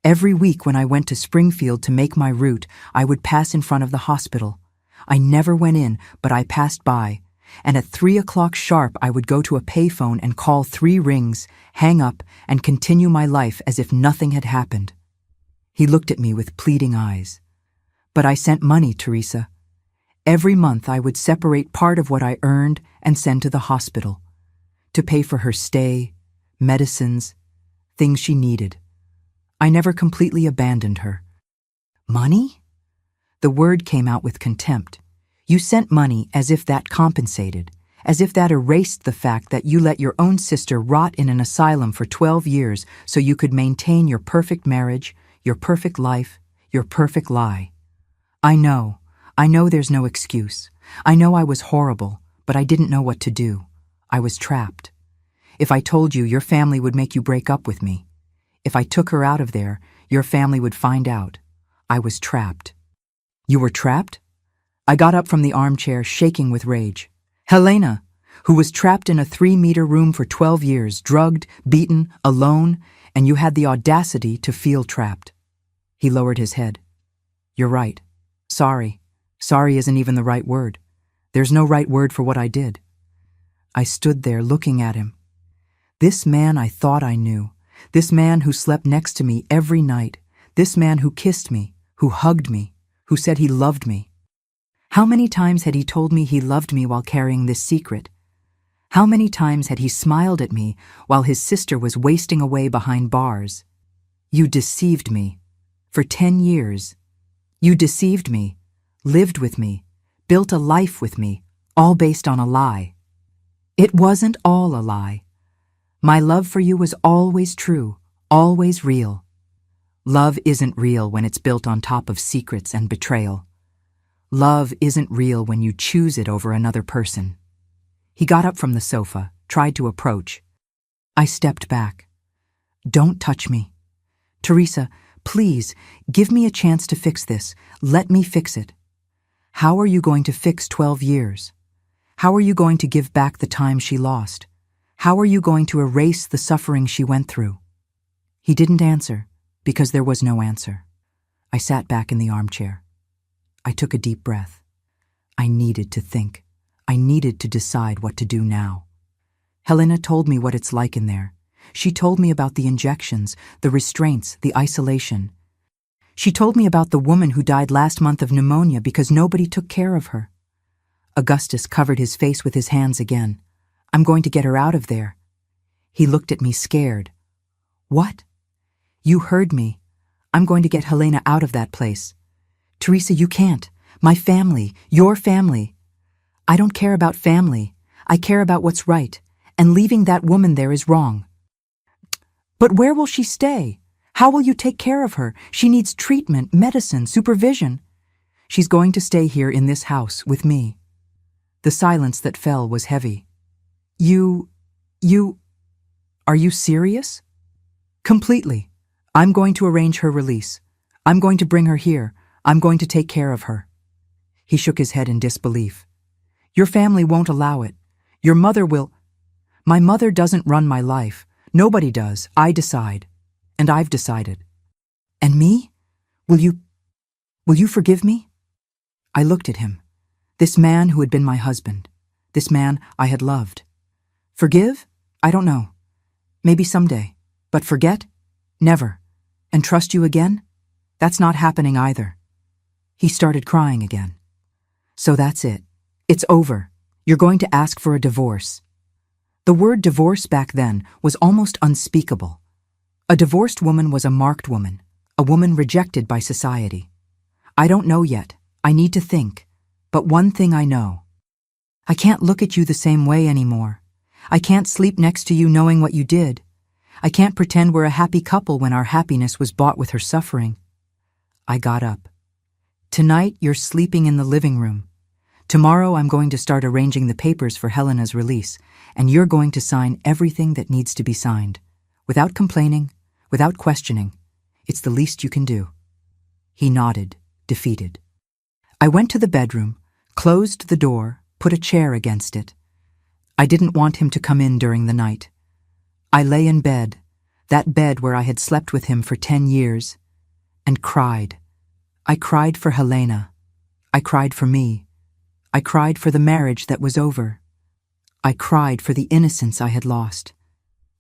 Every week when I went to Springfield to make my route, I would pass in front of the hospital. I never went in, but I passed by, and at 3 o'clock sharp I would go to a payphone and call 3 rings, hang up, and continue my life as if nothing had happened. He looked at me with pleading eyes. But I sent money, Teresa. Every month I would separate part of what I earned and send to the hospital, to pay for her stay, medicines, things she needed. I never completely abandoned her. Money? The word came out with contempt. You sent money as if that compensated, as if that erased the fact that you let your own sister rot in an asylum for 12 years so you could maintain your perfect marriage, your perfect life, your perfect lie. I know there's no excuse. I know I was horrible, but I didn't know what to do. I was trapped. If I told you, your family would make you break up with me. If I took her out of there, your family would find out. I was trapped. You were trapped? I got up from the armchair, shaking with rage. Helena, who was trapped in a 3-meter room for 12 years, drugged, beaten, alone, and you had the audacity to feel trapped. He lowered his head. You're right. Sorry. Sorry isn't even the right word. There's no right word for what I did. I stood there looking at him. This man I thought I knew. This man who slept next to me every night. This man who kissed me, who hugged me, who said he loved me. How many times had he told me he loved me while carrying this secret? How many times had he smiled at me while his sister was wasting away behind bars? You deceived me. For 10 years. You deceived me, lived with me, built a life with me, all based on a lie. It wasn't all a lie. My love for you was always true, always real. Love isn't real when it's built on top of secrets and betrayal. Love isn't real when you choose it over another person. He got up from the sofa, tried to approach. I stepped back. Don't touch me. Teresa, please, give me a chance to fix this. Let me fix it. How are you going to fix 12 years? How are you going to give back the time she lost? How are you going to erase the suffering she went through? He didn't answer, because there was no answer. I sat back in the armchair. I took a deep breath. I needed to think. I needed to decide what to do now. Helena told me what it's like in there. She told me about the injections, the restraints, the isolation. She told me about the woman who died last month of pneumonia because nobody took care of her. Augustus covered his face with his hands again. I'm going to get her out of there. He looked at me scared. What? You heard me. I'm going to get Helena out of that place. Teresa, you can't. My family, your family. I don't care about family. I care about what's right, and leaving that woman there is wrong. But where will she stay? How will you take care of her? She needs treatment, medicine, supervision. She's going to stay here in this house with me. The silence that fell was heavy. Are you serious? Completely. I'm going to arrange her release. I'm going to bring her here. I'm going to take care of her. He shook his head in disbelief. Your family won't allow it. Your mother will. My mother doesn't run my life. Nobody does. I decide. And I've decided. And me? Will you forgive me? I looked at him. This man who had been my husband. This man I had loved. Forgive? I don't know. Maybe someday. But forget? Never. And trust you again? That's not happening either. He started crying again. So that's it. It's over. You're going to ask for a divorce. The word divorce back then was almost unspeakable. A divorced woman was a marked woman, a woman rejected by society. I don't know yet. I need to think. But one thing I know. I can't look at you the same way anymore. I can't sleep next to you knowing what you did. I can't pretend we're a happy couple when our happiness was bought with her suffering. I got up. Tonight you're sleeping in the living room. Tomorrow I'm going to start arranging the papers for Helena's release, and you're going to sign everything that needs to be signed. Without complaining, without questioning. It's the least you can do. He nodded, defeated. I went to the bedroom, closed the door, put a chair against it. I didn't want him to come in during the night. I lay in bed, that bed where I had slept with him for 10 years, and cried. I cried for Helena. I cried for me. I cried for the marriage that was over. I cried for the innocence I had lost.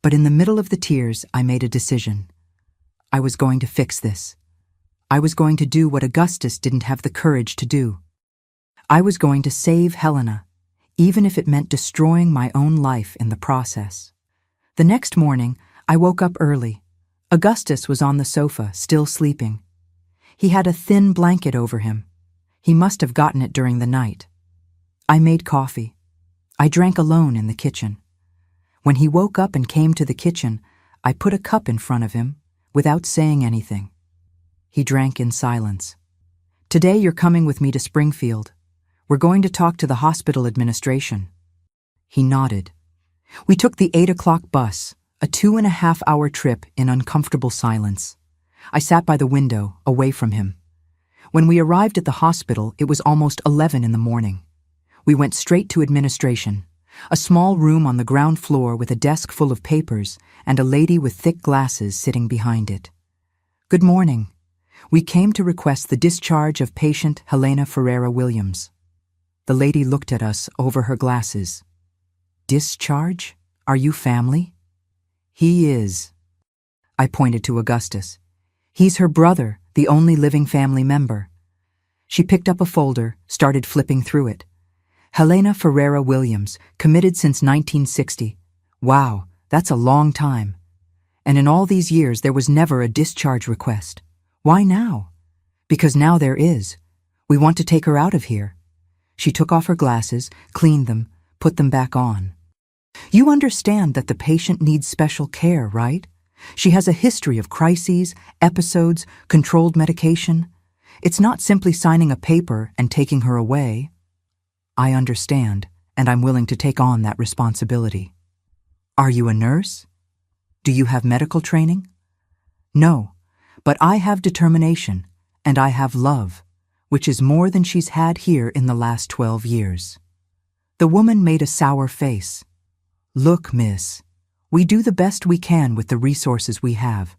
But in the middle of the tears, I made a decision. I was going to fix this. I was going to do what Augustus didn't have the courage to do. I was going to save Helena, even if it meant destroying my own life in the process. The next morning, I woke up early. Augustus was on the sofa, still sleeping. He had a thin blanket over him. He must have gotten it during the night. I made coffee. I drank alone in the kitchen. When he woke up and came to the kitchen, I put a cup in front of him, without saying anything. He drank in silence. Today you're coming with me to Springfield. We're going to talk to the hospital administration. He nodded. We took the 8 o'clock bus, a 2.5-hour trip in uncomfortable silence. I sat by the window, away from him. When we arrived at the hospital, it was almost 11 in the morning. We went straight to administration, a small room on the ground floor with a desk full of papers and a lady with thick glasses sitting behind it. Good morning. We came to request the discharge of patient Helena Ferreira Williams. The lady looked at us over her glasses. Discharge? Are you family? He is. I pointed to Augustus. He's her brother, the only living family member. She picked up a folder, started flipping through it. Helena Ferreira Williams, committed since 1960. Wow, that's a long time. And in all these years, there was never a discharge request. Why now? Because now there is. We want to take her out of here. She took off her glasses, cleaned them, put them back on. You understand that the patient needs special care, right? She has a history of crises, episodes, controlled medication. It's not simply signing a paper and taking her away. I understand, and I'm willing to take on that responsibility. Are you a nurse? Do you have medical training? No, but I have determination, and I have love, which is more than she's had here in the last 12 years. The woman made a sour face. Look, miss, we do the best we can with the resources we have.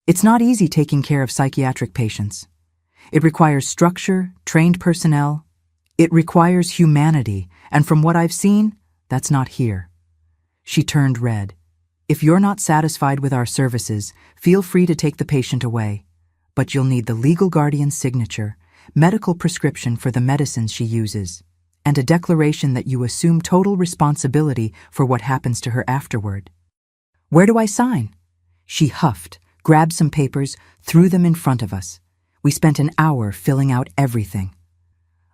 It's not easy taking care of psychiatric patients. It requires structure, trained personnel. It requires humanity, and from what I've seen, that's not here. She turned red. If you're not satisfied with our services, feel free to take the patient away. But you'll need the legal guardian's signature, medical prescription for the medicines she uses, and a declaration that you assume total responsibility for what happens to her afterward. Where do I sign? She huffed, grabbed some papers, threw them in front of us. We spent an hour filling out everything.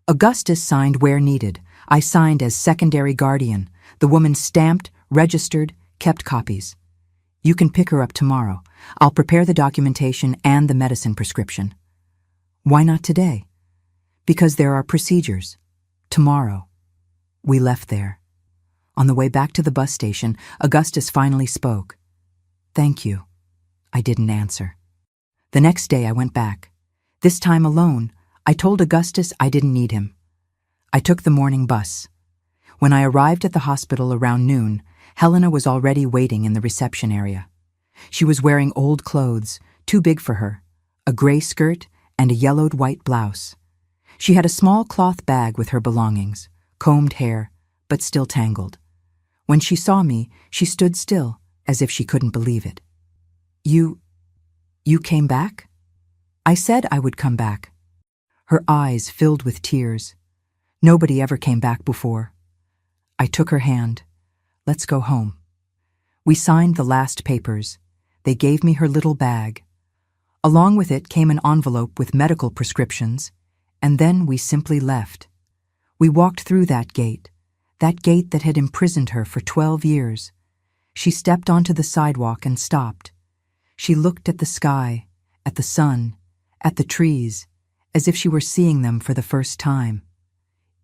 Augustus signed where needed. I signed as secondary guardian. The woman stamped, registered, kept copies. You can pick her up tomorrow. I'll prepare the documentation and the medicine prescription. Why not today? Because there are procedures. Tomorrow. We left there. On the way back to the bus station, Augustus finally spoke. Thank you. I didn't answer. The next day I went back. This time alone, I told Augustus I didn't need him. I took the morning bus. When I arrived at the hospital around noon, Helena was already waiting in the reception area. She was wearing old clothes, too big for her, a gray skirt and a yellowed white blouse. She had a small cloth bag with her belongings, combed hair, but still tangled. When she saw me, she stood still, as if she couldn't believe it. You came back? I said I would come back. Her eyes filled with tears. Nobody ever came back before. I took her hand. Let's go home. We signed the last papers. They gave me her little bag. Along with it came an envelope with medical prescriptions, and then we simply left. We walked through that gate that had imprisoned her for 12 years. She stepped onto the sidewalk and stopped. She looked at the sky, at the sun, at the trees, as if she were seeing them for the first time.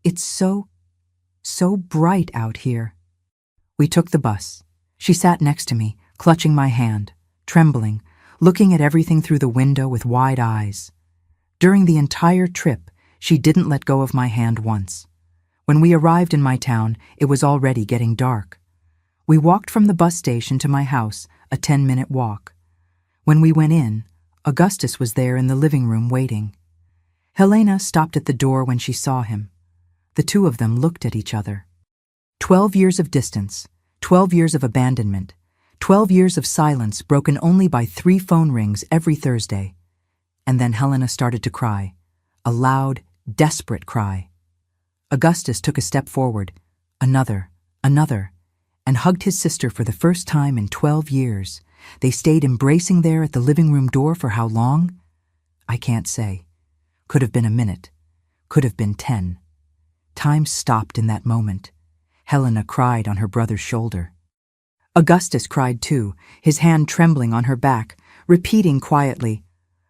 It's so bright out here. We took the bus. She sat next to me, clutching my hand, trembling, looking at everything through the window with wide eyes. During the entire trip, she didn't let go of my hand once. When we arrived in my town, it was already getting dark. We walked from the bus station to my house, a 10-minute walk. When we went in, Augustus was there in the living room waiting. Helena stopped at the door when she saw him. The two of them looked at each other. 12 years of distance, 12 years of abandonment, 12 years of silence broken only by 3 phone rings every Thursday. And then Helena started to cry, a loud, desperate cry. Augustus took a step forward, another, and hugged his sister for the first time in 12 years. They stayed embracing there at the living room door for how long? I can't say. Could have been a minute. Could have been 10. Time stopped in that moment. Helena cried on her brother's shoulder. Augustus cried too, his hand trembling on her back, repeating quietly,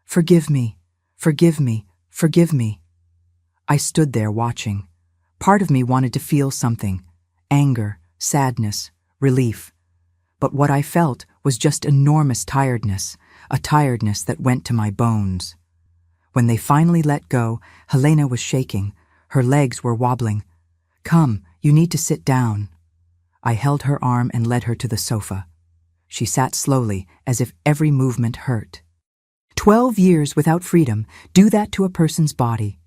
"Forgive me, forgive me, forgive me." I stood there watching. Part of me wanted to feel something, anger, sadness, relief. But what I felt was just enormous tiredness, a tiredness that went to my bones. When they finally let go, Helena was shaking. Her legs were wobbling. "Come, you need to sit down." I held her arm and led her to the sofa. She sat slowly, as if every movement hurt. 12 years without freedom do that to a person's body.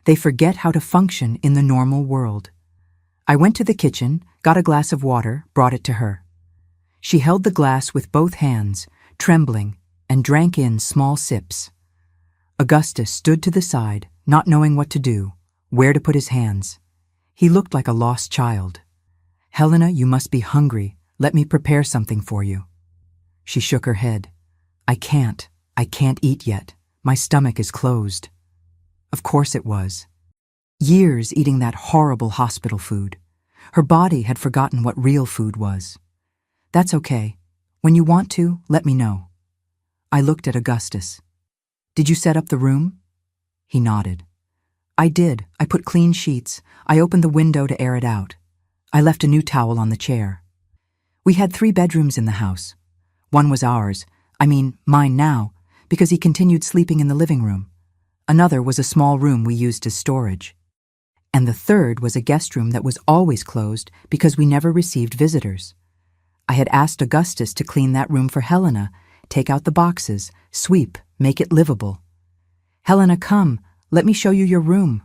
They forget how to function in the normal world. I went to the kitchen, got a glass of water, brought it to her. She held the glass with both hands, trembling, and drank in small sips. Augustus stood to the side, not knowing what to do, where to put his hands. He looked like a lost child. "Helena, you must be hungry. Let me prepare something for you." She shook her head. I can't eat yet. My stomach is closed." Of course it was. Years eating that horrible hospital food. Her body had forgotten what real food was. "That's okay. When you want to, let me know." I looked at Augustus. "Did you set up the room?" He nodded. "I did. I put clean sheets. I opened the window to air it out. I left a new towel on the chair." We had 3 bedrooms in the house. One was ours, mine now, because he continued sleeping in the living room. Another was a small room we used as storage. And the third was a guest room that was always closed because we never received visitors. I had asked Augustus to clean that room for Helena, take out the boxes, sweep, make it livable. "Helena, come, let me show you your room."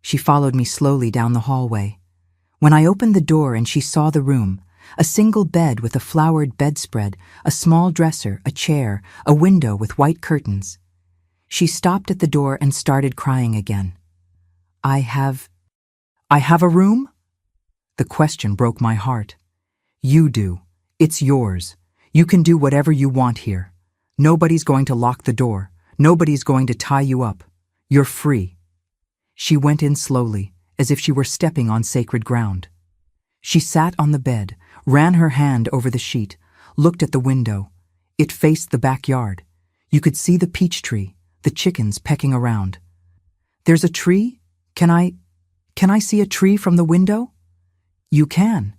She followed me slowly down the hallway. When I opened the door and she saw the room, a single bed with a flowered bedspread, a small dresser, a chair, a window with white curtains. She stopped at the door and started crying again. I have a room?" The question broke my heart. "You do. It's yours. You can do whatever you want here. Nobody's going to lock the door. Nobody's going to tie you up. You're free." She went in slowly, as if she were stepping on sacred ground. She sat on the bed, ran her hand over the sheet, looked at the window. It faced the backyard. You could see the peach tree, the chickens pecking around. "There's a tree? Can I see a tree from the window?" "You can.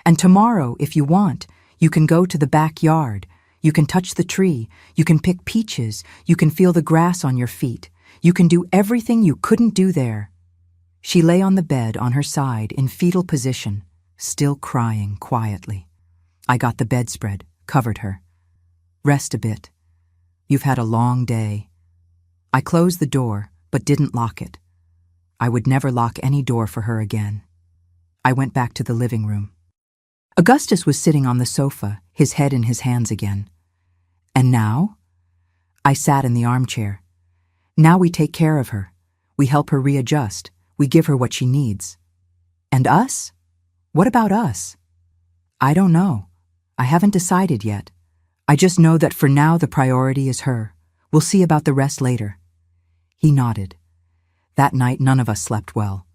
And tomorrow, if you want, you can go to the backyard. You can touch the tree. You can pick peaches. You can feel the grass on your feet. You can do everything you couldn't do there." She lay on the bed on her side in fetal position, still crying quietly. I got the bedspread, covered her. "Rest a bit. You've had a long day." I closed the door, but didn't lock it. I would never lock any door for her again. I went back to the living room. Augustus was sitting on the sofa, his head in his hands again. "And now?" I sat in the armchair. "Now we take care of her. We help her readjust. We give her what she needs." "And us? What about us?" "I don't know. I haven't decided yet. I just know that for now the priority is her. We'll see about the rest later." He nodded. That night none of us slept well.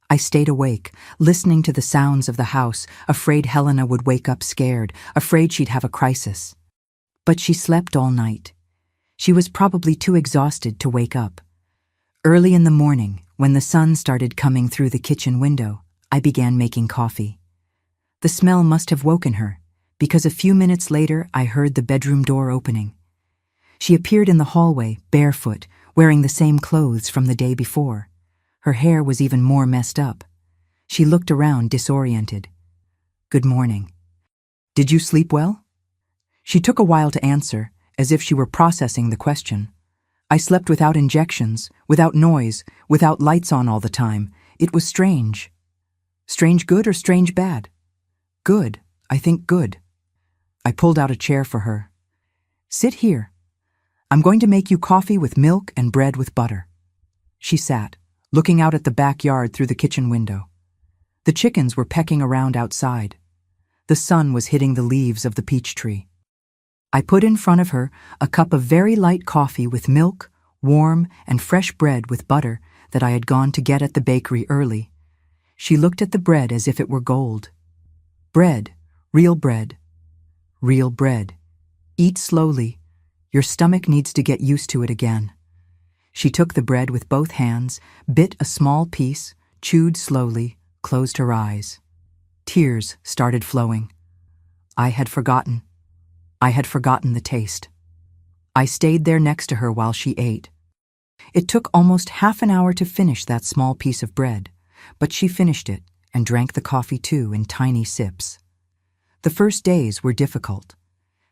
I stayed awake, listening to the sounds of the house, afraid Helena would wake up scared, afraid she'd have a crisis. But she slept all night. She was probably too exhausted to wake up. Early in the morning, when the sun started coming through the kitchen window, I began making coffee. The smell must have woken her, because a few minutes later I heard the bedroom door opening. She appeared in the hallway, barefoot, wearing the same clothes from the day before. Her hair was even more messed up. She looked around disoriented. Good morning. Did you sleep well? She took a while to answer, as if she were processing the question. I slept without injections, without noise, without lights on all the time. It was strange. Strange good or strange bad? Good, I think good. I pulled out a chair for her. Sit here. I'm going to make you coffee with milk and bread with butter. She sat, looking out at the backyard through the kitchen window. The chickens were pecking around outside. The sun was hitting the leaves of the peach tree. I put in front of her a cup of very light coffee with milk, warm and fresh bread with butter that I had gone to get at the bakery early. She looked at the bread as if it were gold. Bread, real bread. Real bread. Eat slowly. Your stomach needs to get used to it again. She took the bread with both hands, bit a small piece, chewed slowly, closed her eyes. Tears started flowing. I had forgotten. I had forgotten the taste. I stayed there next to her while she ate. It took almost half an hour to finish that small piece of bread, but she finished it and drank the coffee too in tiny sips. The first days were difficult.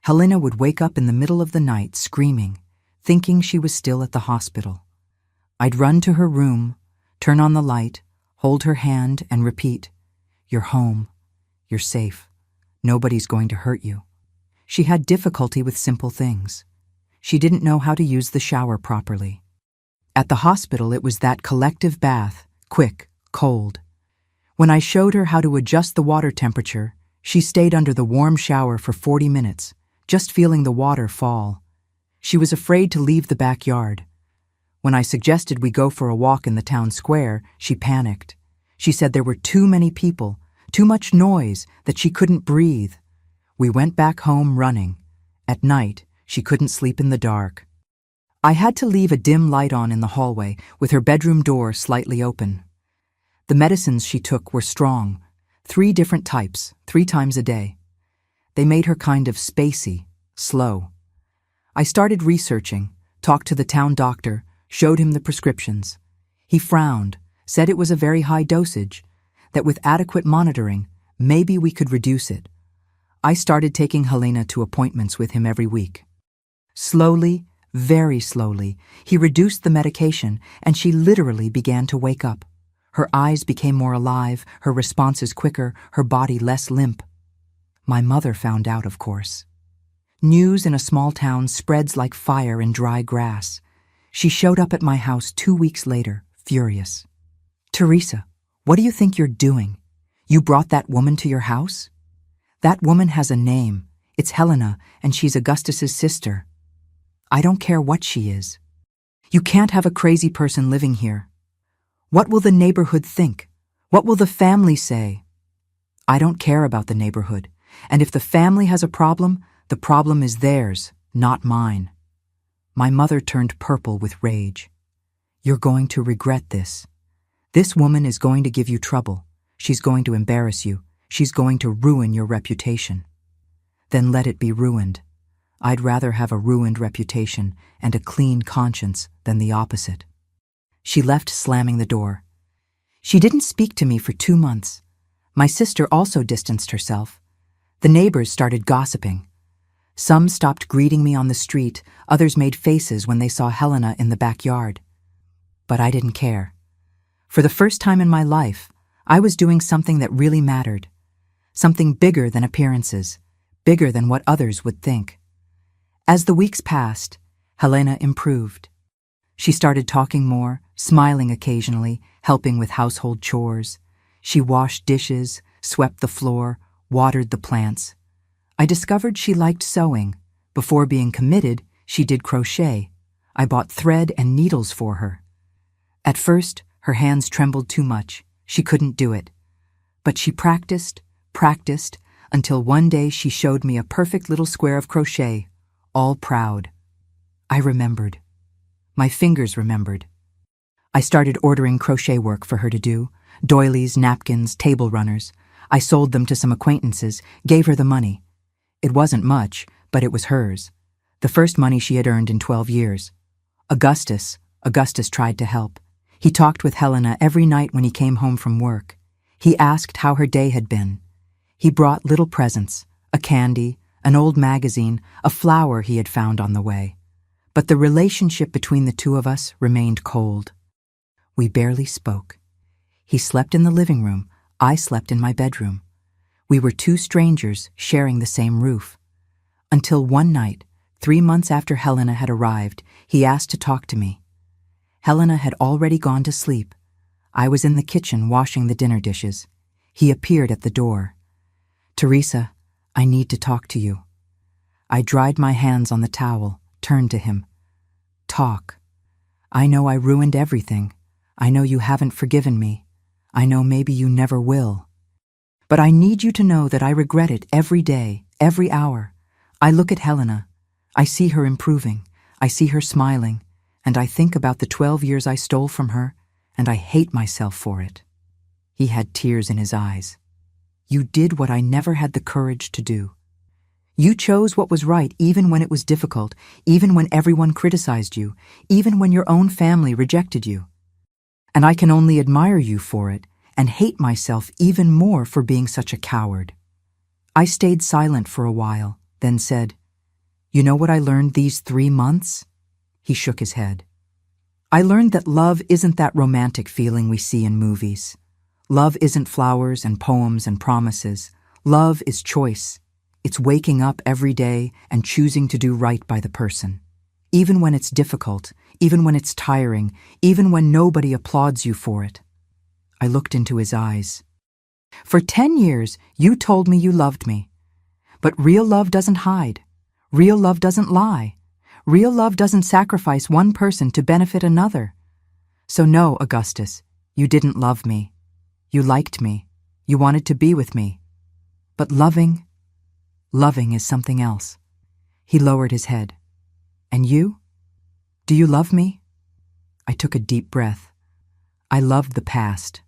Helena would wake up in the middle of the night screaming, thinking she was still at the hospital. I'd run to her room, turn on the light, hold her hand and repeat, "You're home. You're safe. Nobody's going to hurt you." She had difficulty with simple things. She didn't know how to use the shower properly. At the hospital, it was that collective bath, quick, cold. When I showed her how to adjust the water temperature, she stayed under the warm shower for 40 minutes, just feeling the water fall. She was afraid to leave the backyard. When I suggested we go for a walk in the town square, she panicked. She said there were too many people, too much noise, that she couldn't breathe. We went back home running. At night, she couldn't sleep in the dark. I had to leave a dim light on in the hallway, with her bedroom door slightly open. The medicines she took were strong, 3 different types, 3 times a day. They made her kind of spacey, slow. I started researching, talked to the town doctor, showed him the prescriptions. He frowned, said it was a very high dosage, that with adequate monitoring, maybe we could reduce it. I started taking Helena to appointments with him every week. Slowly, very slowly, he reduced the medication and she literally began to wake up. Her eyes became more alive, her responses quicker, her body less limp. My mother found out, of course. News in a small town spreads like fire in dry grass. She showed up at my house 2 weeks later, furious. "Teresa, what do you think you're doing? You brought that woman to your house? That woman has a name. It's Helena, and she's Augustus's sister. I don't care what she is. You can't have a crazy person living here. What will the neighborhood think? What will the family say?" I don't care about the neighborhood, and if the family has a problem, the problem is theirs, not mine. My mother turned purple with rage. "You're going to regret this. This woman is going to give you trouble. She's going to embarrass you. She's going to ruin your reputation." Then let it be ruined. I'd rather have a ruined reputation and a clean conscience than the opposite. She left, slamming the door. She didn't speak to me for 2 months. My sister also distanced herself. The neighbors started gossiping. Some stopped greeting me on the street, others made faces when they saw Helena in the backyard. But I didn't care. For the first time in my life, I was doing something that really mattered. Something bigger than appearances, bigger than what others would think. As the weeks passed, Helena improved. She started talking more, smiling occasionally, helping with household chores. She washed dishes, swept the floor, watered the plants. I discovered she liked sewing. Before being committed, she did crochet. I bought thread and needles for her. At first, her hands trembled too much. She couldn't do it. But she practiced, until one day she showed me a perfect little square of crochet, all proud. I remembered. My fingers remembered. I started ordering crochet work for her to do, doilies, napkins, table runners. I sold them to some acquaintances, gave her the money. It wasn't much, but it was hers. The first money she had earned in 12 years. Augustus tried to help. He talked with Helena every night when he came home from work. He asked how her day had been. He brought little presents, a candy, an old magazine, a flower he had found on the way. But the relationship between the two of us remained cold. We barely spoke. He slept in the living room, I slept in my bedroom. We were two strangers sharing the same roof. Until one night, 3 months after Helena had arrived, he asked to talk to me. Helena had already gone to sleep. I was in the kitchen washing the dinner dishes. He appeared at the door. "Teresa, I need to talk to you." I dried my hands on the towel, turned to him. "Talk. I know I ruined everything. I know you haven't forgiven me. I know maybe you never will. But I need you to know that I regret it every day, every hour. I look at Helena. I see her improving. I see her smiling. And I think about the 12 years I stole from her, and I hate myself for it." He had tears in his eyes. "You did what I never had the courage to do. You chose what was right even when it was difficult, even when everyone criticized you, even when your own family rejected you. And I can only admire you for it and hate myself even more for being such a coward." I stayed silent for a while, then said, "You know what I learned these 3 months?" He shook his head. "I learned that love isn't that romantic feeling we see in movies. Love isn't flowers and poems and promises. Love is choice. It's waking up every day and choosing to do right by the person. Even when it's difficult, even when it's tiring, even when nobody applauds you for it." I looked into his eyes. "For 10 years, you told me you loved me. But real love doesn't hide. Real love doesn't lie. Real love doesn't sacrifice one person to benefit another. So no, Augustus, you didn't love me. You liked me. You wanted to be with me. But loving is something else." He lowered his head. "And you? Do you love me?" I took a deep breath. I loved the past.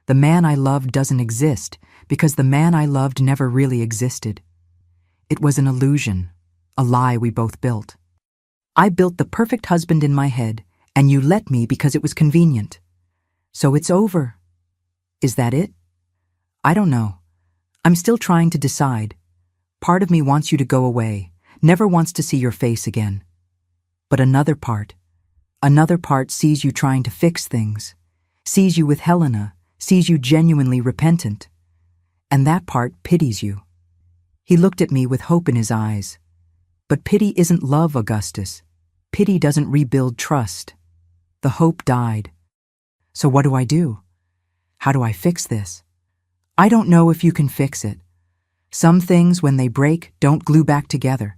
The man I loved doesn't exist because the man I loved never really existed. It was an illusion, a lie we both built. I built the perfect husband in my head, and you let me because it was convenient. So it's over. Is that it? I don't know. I'm still trying to decide. Part of me wants you to go away, never wants to see your face again. But another part sees you trying to fix things, sees you with Helena, sees you genuinely repentant. And that part pities you. He looked at me with hope in his eyes. But pity isn't love, Augustus. Pity doesn't rebuild trust. The hope died. So what do I do? How do I fix this? I don't know if you can fix it. Some things, when they break, don't glue back together.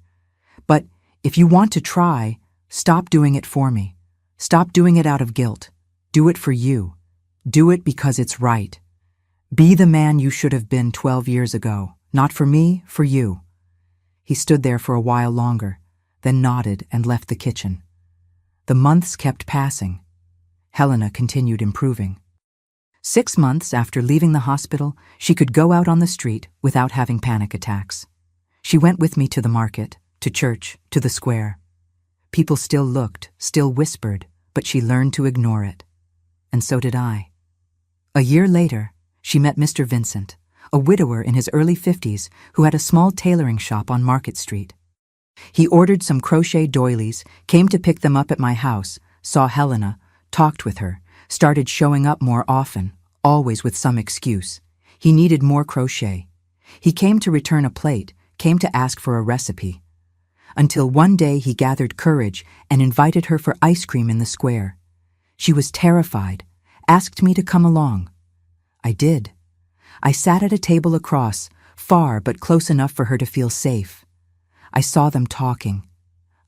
But if you want to try, stop doing it for me. Stop doing it out of guilt. Do it for you. Do it because it's right. Be the man you should have been 12 years ago. Not for me, for you. He stood there for a while longer, then nodded and left the kitchen. The months kept passing. Helena continued improving. 6 months after leaving the hospital, she could go out on the street without having panic attacks. She went with me to the market, to church, to the square. People still looked, still whispered, but she learned to ignore it. And so did I. A year later, she met Mr. Vincent, a widower in his early 50s who had a small tailoring shop on Market Street. He ordered some crochet doilies, came to pick them up at my house, saw Helena, talked with her, started showing up more often, always with some excuse. He needed more crochet. He came to return a plate, came to ask for a recipe. Until one day he gathered courage and invited her for ice cream in the square. She was terrified, asked me to come along. I did. I sat at a table across, far but close enough for her to feel safe. I saw them talking.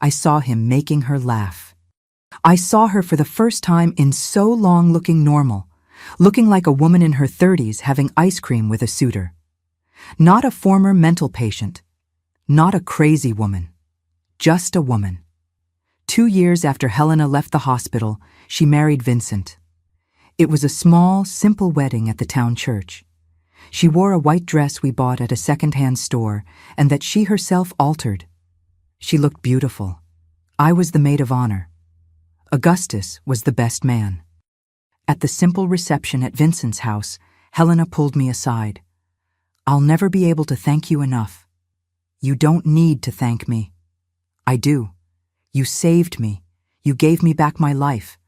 I saw him making her laugh. I saw her for the first time in so long looking normal, looking like a woman in her 30s having ice cream with a suitor. Not a former mental patient. Not a crazy woman. Just a woman. 2 years after Helena left the hospital, she married Vincent. It was a small, simple wedding at the town church. She wore a white dress we bought at a second-hand store and that she herself altered. She looked beautiful. I was the maid of honor. Augustus was the best man. At the simple reception at Vincent's house, Helena pulled me aside. I'll never be able to thank you enough. You don't need to thank me. I do. You saved me. You gave me back my life.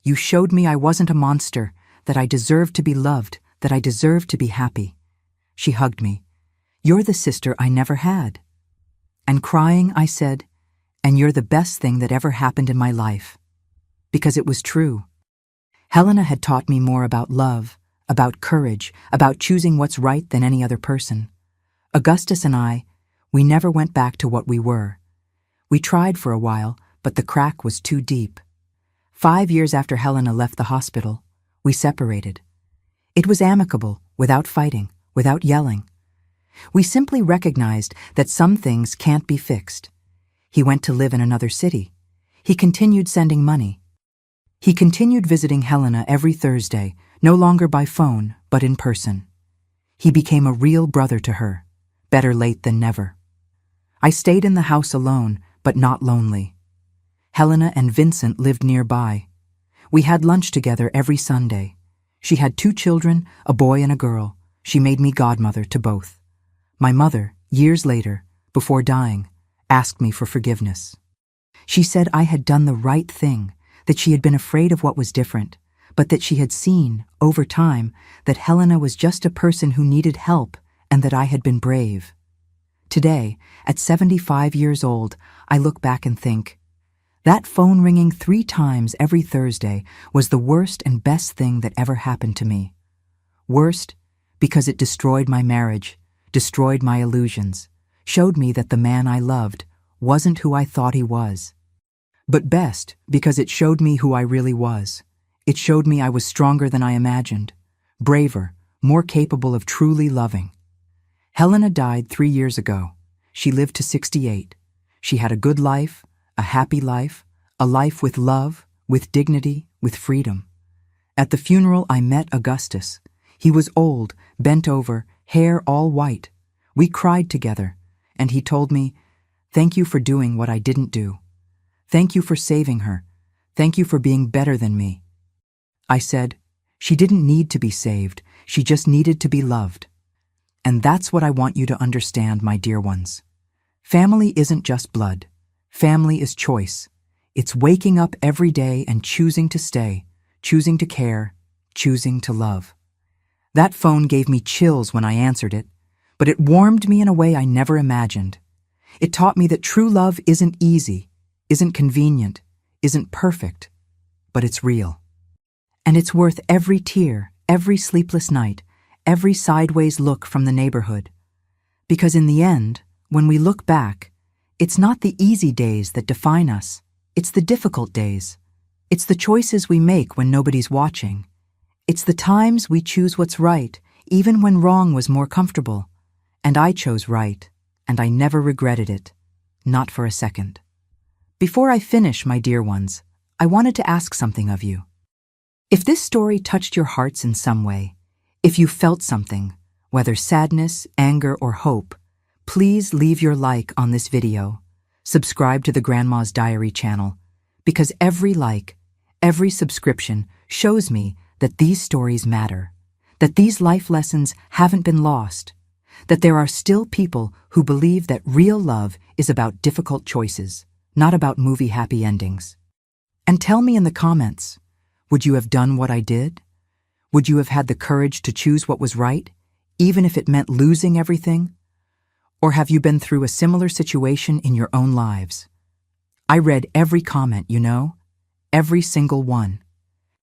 You showed me I wasn't a monster, that I deserved to be loved, that I deserved to be happy. She hugged me. You're the sister I never had. And crying, I said, and you're the best thing that ever happened in my life. Because it was true. Helena had taught me more about love, about courage, about choosing what's right than any other person. Augustus and I, we never went back to what we were. We tried for a while, but the crack was too deep. 5 years after Helena left the hospital, we separated. It was amicable, without fighting, without yelling. We simply recognized that some things can't be fixed. He went to live in another city. He continued sending money. He continued visiting Helena every Thursday, no longer by phone, but in person. He became a real brother to her. Better late than never. I stayed in the house alone, but not lonely. Helena and Vincent lived nearby. We had lunch together every Sunday. She had 2 children, a boy and a girl. She made me godmother to both. My mother, years later, before dying, asked me for forgiveness. She said I had done the right thing, that she had been afraid of what was different, but that she had seen, over time, that Helena was just a person who needed help and that I had been brave. Today, at 75 years old, I look back and think, that phone ringing 3 times every Thursday was the worst and best thing that ever happened to me. Worst, because it destroyed my marriage, destroyed my illusions, showed me that the man I loved wasn't who I thought he was. But best, because it showed me who I really was. It showed me I was stronger than I imagined, braver, more capable of truly loving. Helena died 3 years ago. She lived to 68. She had a good life, a happy life, a life with love, with dignity, with freedom. At the funeral, I met Augustus. He was old, bent over, hair all white. We cried together, and he told me, "Thank you for doing what I didn't do. Thank you for saving her. Thank you for being better than me." I said, "She didn't need to be saved. She just needed to be loved." And that's what I want you to understand, my dear ones. Family isn't just blood. Family is choice. It's waking up every day and choosing to stay, choosing to care, choosing to love. That phone gave me chills when I answered it, but it warmed me in a way I never imagined. It taught me that true love isn't easy, isn't convenient, isn't perfect, but it's real. And it's worth every tear, every sleepless night, every sideways look from the neighborhood. Because in the end, when we look back, it's not the easy days that define us, it's the difficult days. It's the choices we make when nobody's watching. It's the times we choose what's right, even when wrong was more comfortable. And I chose right, and I never regretted it, not for a second. Before I finish, my dear ones, I wanted to ask something of you. If this story touched your hearts in some way, if you felt something, whether sadness, anger, or hope, please leave your like on this video. Subscribe to the Grandma's Diary channel, because every like, every subscription shows me that these stories matter, that these life lessons haven't been lost, that there are still people who believe that real love is about difficult choices, not about movie happy endings. And tell me in the comments, would you have done what I did? Would you have had the courage to choose what was right, even if it meant losing everything? Or have you been through a similar situation in your own lives? I read every comment, every single one.